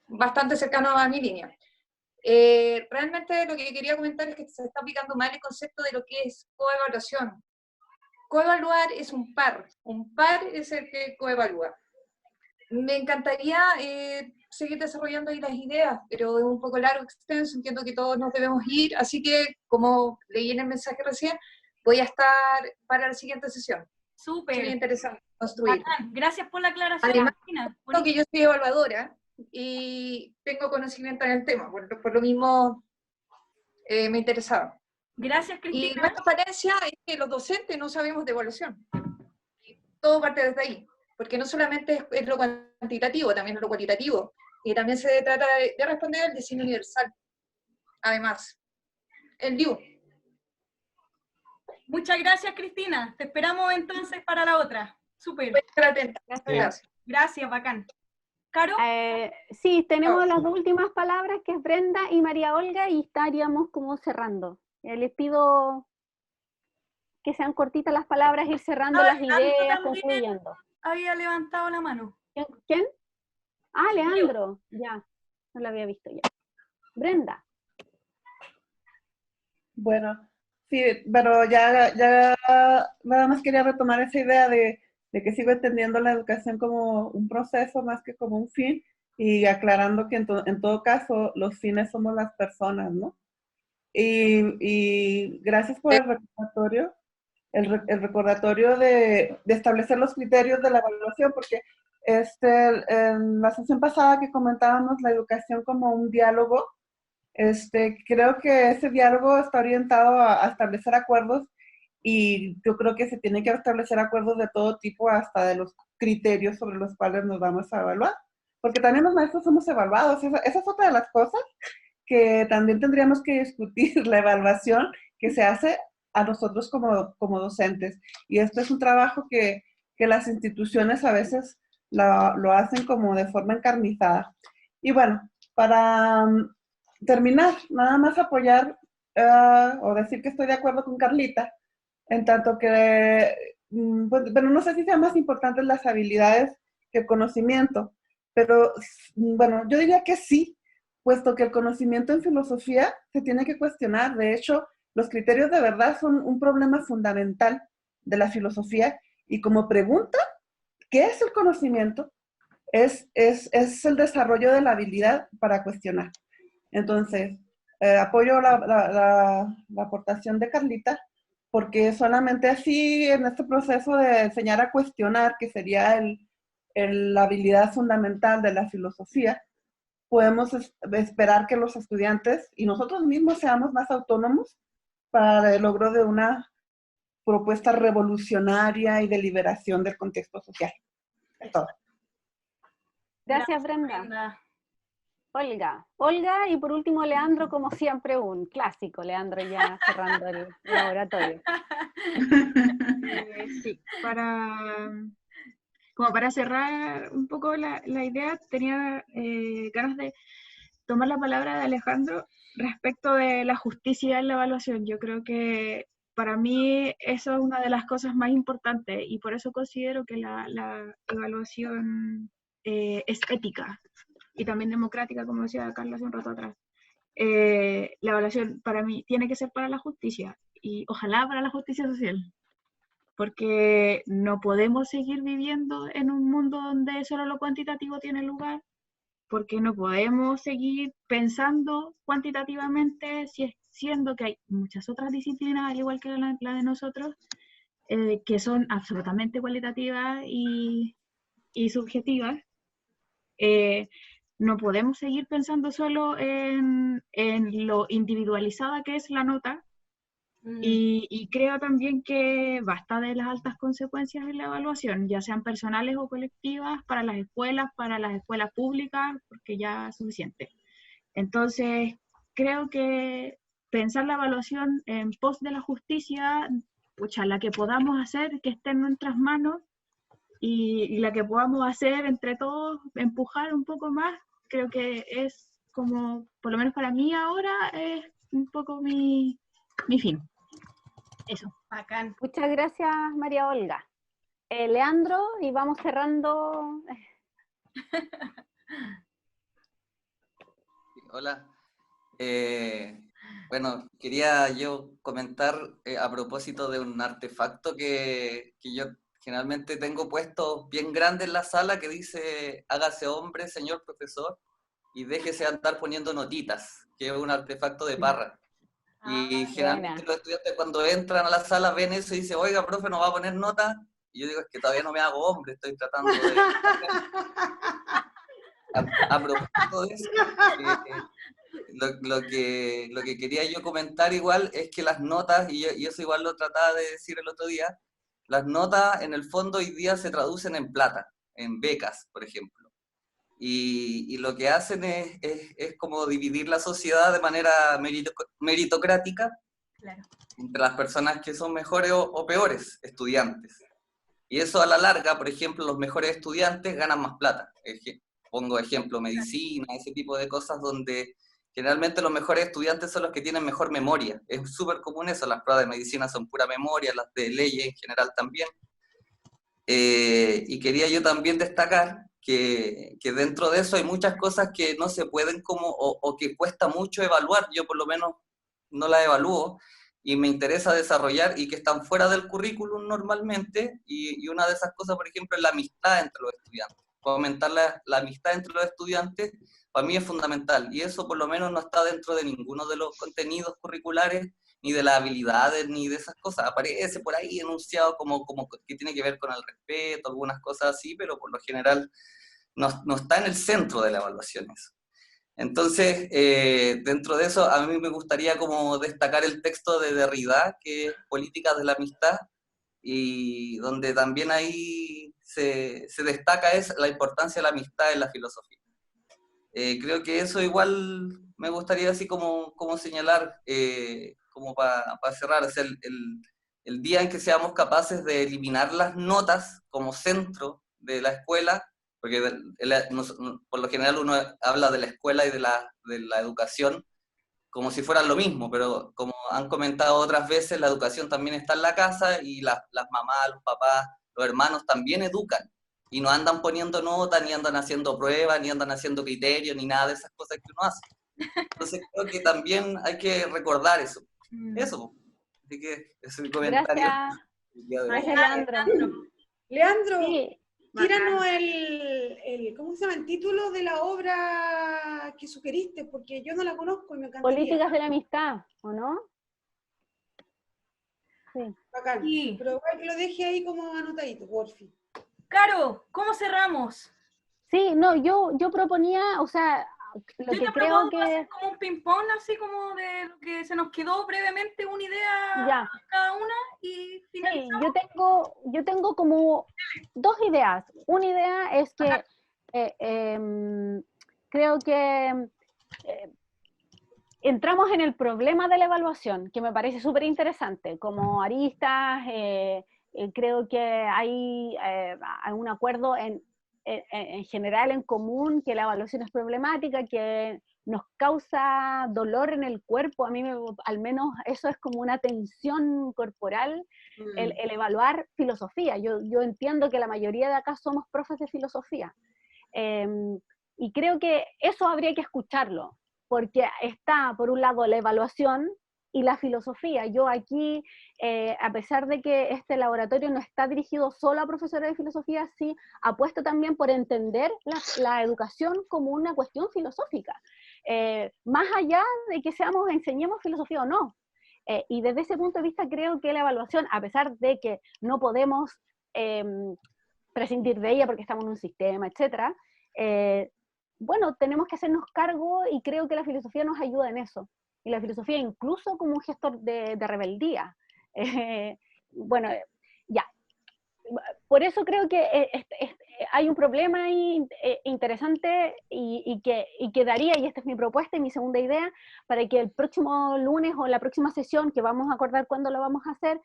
bastante cercanos a mi línea. Realmente lo que quería comentar es que se está aplicando mal el concepto de lo que es coevaluación. Coevaluar es un par es el que coevalúa. Me encantaría seguir desarrollando ahí las ideas, pero es un poco largo, extenso, entiendo que todos nos debemos ir, así que, como leí en el mensaje recién, voy a estar para la siguiente sesión. Súper. Sería interesante construir. Bacán. Gracias por la aclaración. Además, que yo soy evaluadora y tengo conocimiento en el tema, por lo mismo me interesaba. Gracias, Cristina. Y la transparencia es que los docentes no sabemos de evaluación. Y todo parte desde ahí, porque no solamente es lo cuantitativo, también es lo cualitativo. Y también se trata de responder al diseño universal. Además, el DIU. Muchas gracias, Cristina. Te esperamos entonces para la otra. Súper. Voy a estar atenta. Gracias. Gracias, bacán. ¿Caro? Sí, tenemos las 2 últimas palabras, que es Brenda y María Olga, y estaríamos como cerrando. Les pido que sean cortitas las palabras, ir cerrando las ideas, concluyendo. Había levantado la mano. ¿Quién? Ah, Leandro. Ya, no lo había visto ya. Brenda. Bueno, sí, pero ya nada más quería retomar esa idea de que sigo entendiendo la educación como un proceso más que como un fin, y aclarando que en todo caso los fines somos las personas, ¿no? Y gracias por el recordatorio, el recordatorio de establecer los criterios de la evaluación, porque en la sesión pasada que comentábamos la educación como un diálogo, creo que ese diálogo está orientado a establecer acuerdos, y yo creo que se tienen que establecer acuerdos de todo tipo, hasta de los criterios sobre los cuales nos vamos a evaluar, porque también los maestros somos evaluados. Esa es otra de las cosas que también tendríamos que discutir, la evaluación que se hace a nosotros como docentes. Y esto es un trabajo que las instituciones a veces lo hacen como de forma encarnizada. Y bueno, para terminar, nada más apoyar o decir que estoy de acuerdo con Carlita, en tanto que, pues, bueno, no sé si sean más importantes las habilidades que el conocimiento, pero bueno, yo diría que sí, puesto que el conocimiento en filosofía se tiene que cuestionar. De hecho, los criterios de verdad son un problema fundamental de la filosofía, y como pregunta, ¿qué es el conocimiento? Es el desarrollo de la habilidad para cuestionar. Entonces, apoyo la aportación de Carlita, porque solamente así, en este proceso de enseñar a cuestionar, que sería la habilidad fundamental de la filosofía, podemos esperar que los estudiantes y nosotros mismos seamos más autónomos para el logro de una propuesta revolucionaria y de liberación del contexto social. Es todo. Gracias, Brenda. Olga, y por último Leandro, como siempre, un clásico, Leandro ya cerrando el laboratorio. Sí, como para cerrar un poco la idea, tenía ganas de tomar la palabra de Alejandro respecto de la justicia en la evaluación. Yo creo que para mí eso es una de las cosas más importantes, y por eso considero que la evaluación es ética y también democrática, como decía Carla hace un rato atrás. La evaluación para mí tiene que ser para la justicia, y ojalá para la justicia social, porque no podemos seguir viviendo en un mundo donde solo lo cuantitativo tiene lugar, porque no podemos seguir pensando cuantitativamente, siendo que hay muchas otras disciplinas, al igual que la de nosotros, que son absolutamente cualitativas y subjetivas. No podemos seguir pensando solo en lo individualizada que es la nota, y creo también que basta de las altas consecuencias en la evaluación, ya sean personales o colectivas, para las escuelas públicas, porque ya es suficiente. Entonces, creo que pensar la evaluación en pos de la justicia, pucha, la que podamos hacer, que esté en nuestras manos, y la que podamos hacer entre todos, empujar un poco más, creo que es como, por lo menos para mí ahora, es un poco mi fin. Eso. Bacán. Muchas gracias, María Olga. Leandro, y vamos cerrando. Hola. Bueno, quería yo comentar a propósito de un artefacto que yo generalmente tengo puesto bien grande en la sala, que dice: hágase hombre, señor profesor, y déjese andar poniendo notitas, que es un artefacto de Parra. Y generalmente los estudiantes cuando entran a la sala ven eso y dicen: oiga, profe, ¿no va a poner nota? Y yo digo: es que todavía no me hago hombre, estoy tratando de... A propósito de eso, lo que quería yo comentar igual es que las notas, y eso igual lo trataba de decir el otro día, las notas en el fondo hoy día se traducen en plata, en becas, por ejemplo. Y lo que hacen es como dividir la sociedad de manera meritocrática, claro, entre las personas que son mejores o peores estudiantes. Y eso a la larga, por ejemplo, los mejores estudiantes ganan más plata. Pongo ejemplo, medicina, ese tipo de cosas donde generalmente los mejores estudiantes son los que tienen mejor memoria. Es súper común eso, las pruebas de medicina son pura memoria, las de leyes en general también. Y quería yo también destacar que dentro de eso hay muchas cosas que no se pueden o que cuesta mucho evaluar. Yo por lo menos no las evalúo y me interesa desarrollar, y que están fuera del currículum normalmente, y una de esas cosas, por ejemplo, es la amistad entre los estudiantes. Fomentar la amistad entre los estudiantes para mí es fundamental, y eso por lo menos no está dentro de ninguno de los contenidos curriculares, ni de las habilidades, ni de esas cosas. Aparece por ahí enunciado como que tiene que ver con el respeto, algunas cosas así, pero por lo general no está en el centro de la evaluación eso. Entonces, dentro de eso, a mí me gustaría como destacar el texto de Derrida, que es Políticas de la Amistad, y donde también ahí se destaca es la importancia de la amistad en la filosofía. Creo que eso igual me gustaría así como señalar, como para cerrar, es el día en que seamos capaces de eliminar las notas como centro de la escuela, porque por lo general uno habla de la escuela y de la educación como si fueran lo mismo, pero como han comentado otras veces, la educación también está en la casa y las mamás, los papás, los hermanos también educan. Y no andan poniendo notas, ni andan haciendo pruebas, ni andan haciendo criterios, ni nada de esas cosas que uno hace. Entonces creo que también hay que recordar eso. Eso. Así que ese es mi comentario. Gracias, Leandro. Leandro, Sí. tíranos ¿cómo se llama? El título de la obra que sugeriste, porque yo no la conozco y me encantaría. Políticas de la amistad, ¿o no? Sí. Bacán. Sí. Pero igual que lo deje ahí como anotadito, porfi. Caro, ¿cómo cerramos? Sí, no, yo proponía, o sea, lo Yo que te creo propongo que... hacer como un ping-pong, así como de lo que se nos quedó brevemente, una idea Ya. cada una y Sí, finalizamos. yo tengo como dos ideas. Una idea es que creo que entramos en el problema de la evaluación, que me parece súper interesante. Como aristas, creo que hay un acuerdo en general, en común, que la evaluación es problemática, que nos causa dolor en el cuerpo. A mí, al menos, eso es como una tensión corporal, el evaluar filosofía. Yo entiendo que la mayoría de acá somos profes de filosofía. Y creo que eso habría que escucharlo, porque está, por un lado, la evaluación y la filosofía. Yo aquí, a pesar de que este laboratorio no está dirigido solo a profesores de filosofía, sí apuesto también por entender la educación como una cuestión filosófica, más allá de que enseñemos filosofía o no. Y desde ese punto de vista creo que la evaluación, a pesar de que no podemos prescindir de ella porque estamos en un sistema, etc., bueno, tenemos que hacernos cargo y creo que la filosofía nos ayuda en eso. Y la filosofía incluso como un gestor de rebeldía. Bueno, ya. Por eso creo que hay un problema ahí interesante y que daría, y esta es mi propuesta y mi segunda idea, para que el próximo lunes o la próxima sesión, que vamos a acordar cuándo lo vamos a hacer,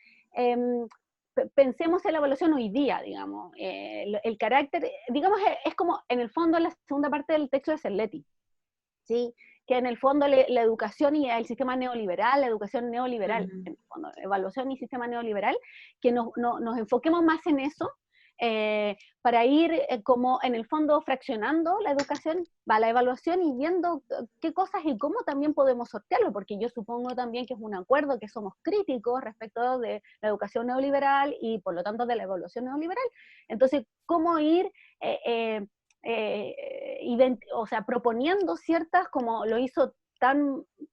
pensemos en la evaluación hoy día, digamos. El carácter, digamos, es como en el fondo la segunda parte del texto de Cerletti, ¿sí? Que en el fondo la educación y el sistema neoliberal, la educación neoliberal, en el fondo, evaluación y sistema neoliberal, que nos enfoquemos más en eso, para ir como en el fondo fraccionando la educación, la evaluación y viendo qué cosas y cómo también podemos sortearlo, porque yo supongo también que es un acuerdo que somos críticos respecto de la educación neoliberal y por lo tanto de la evaluación neoliberal. Entonces, cómo ir proponiendo ciertas, como lo hizo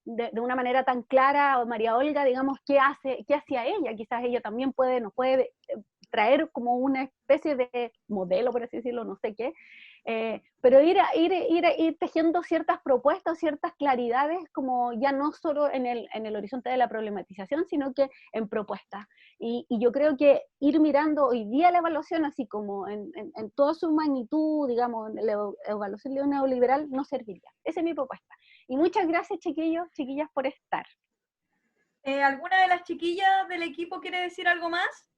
de una manera tan clara María Olga, digamos, qué hacía ella. Quizás ella también nos puede traer como una especie de modelo, por así decirlo, no sé qué, pero ir tejiendo ciertas propuestas, ciertas claridades, como ya no solo en el horizonte de la problematización, sino que en propuestas. Y yo creo que ir mirando hoy día la evaluación, así como en toda su magnitud, digamos, la evaluación neoliberal, no serviría. Esa es mi propuesta. Y muchas gracias, chiquillos, chiquillas, por estar. ¿Alguna de las chiquillas del equipo quiere decir algo más?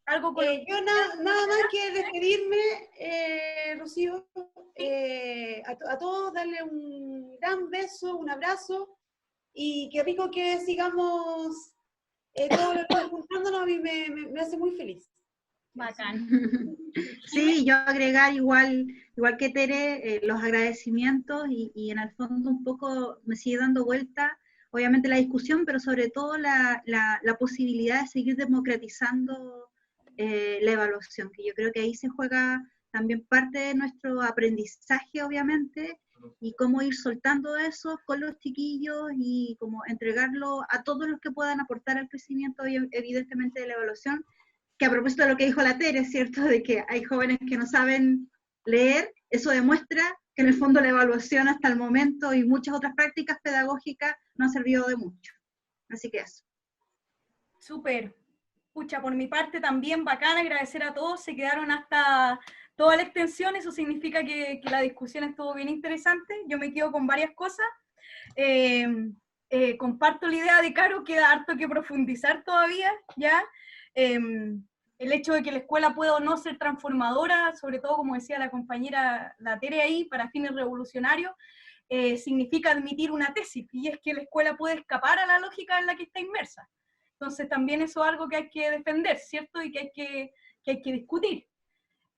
¿Algo con yo nada más que despedirme, Rocío, a todos darle un gran beso, un abrazo, y qué rico que sigamos todos los días juntándonos. A mí me hace muy feliz. Bacán. Sí, yo agregar igual que Tere, los agradecimientos y en el fondo un poco me sigue dando vuelta, obviamente la discusión, pero sobre todo la posibilidad de seguir democratizando la evaluación, que yo creo que ahí se juega también parte de nuestro aprendizaje, obviamente, y cómo ir soltando eso con los chiquillos y cómo entregarlo a todos los que puedan aportar al crecimiento, evidentemente, de la evaluación, que a propósito de lo que dijo la Tere, ¿cierto?, de que hay jóvenes que no saben leer, eso demuestra que en el fondo la evaluación hasta el momento y muchas otras prácticas pedagógicas no han servido de mucho. Así que eso. Súper. pucha, por mi parte también bacán, agradecer a todos, se quedaron hasta toda la extensión, eso significa que la discusión estuvo bien interesante, yo me quedo con varias cosas. Comparto la idea de Caro, queda harto que profundizar todavía, ¿ya? El hecho de que la escuela pueda o no ser transformadora, sobre todo como decía la compañera, la Tere ahí, para fines revolucionarios, significa admitir una tesis, y es que la escuela puede escapar a la lógica en la que está inmersa. Entonces también eso es algo que hay que defender, ¿cierto? Y que hay que discutir.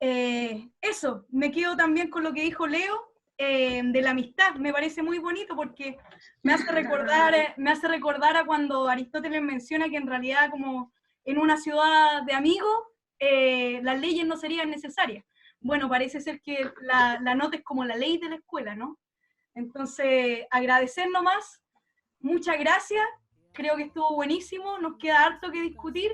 Eso, me quedo también con lo que dijo Leo, de la amistad, me parece muy bonito porque me hace recordar a cuando Aristóteles menciona que en realidad como en una ciudad de amigos las leyes no serían necesarias. Bueno, parece ser que la nota es como la ley de la escuela, ¿no? Entonces, agradecer nomás, muchas gracias, creo que estuvo buenísimo, nos queda harto que discutir.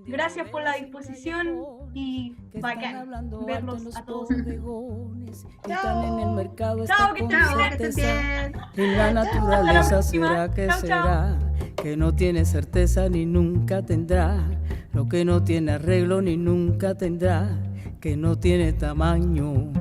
Gracias por la disposición y bacán verlos a todos. Están en el mercado, Chao, que estén certeza. En la naturaleza será que será, que no tiene certeza ni nunca tendrá, lo que no tiene arreglo ni nunca tendrá, que no tiene tamaño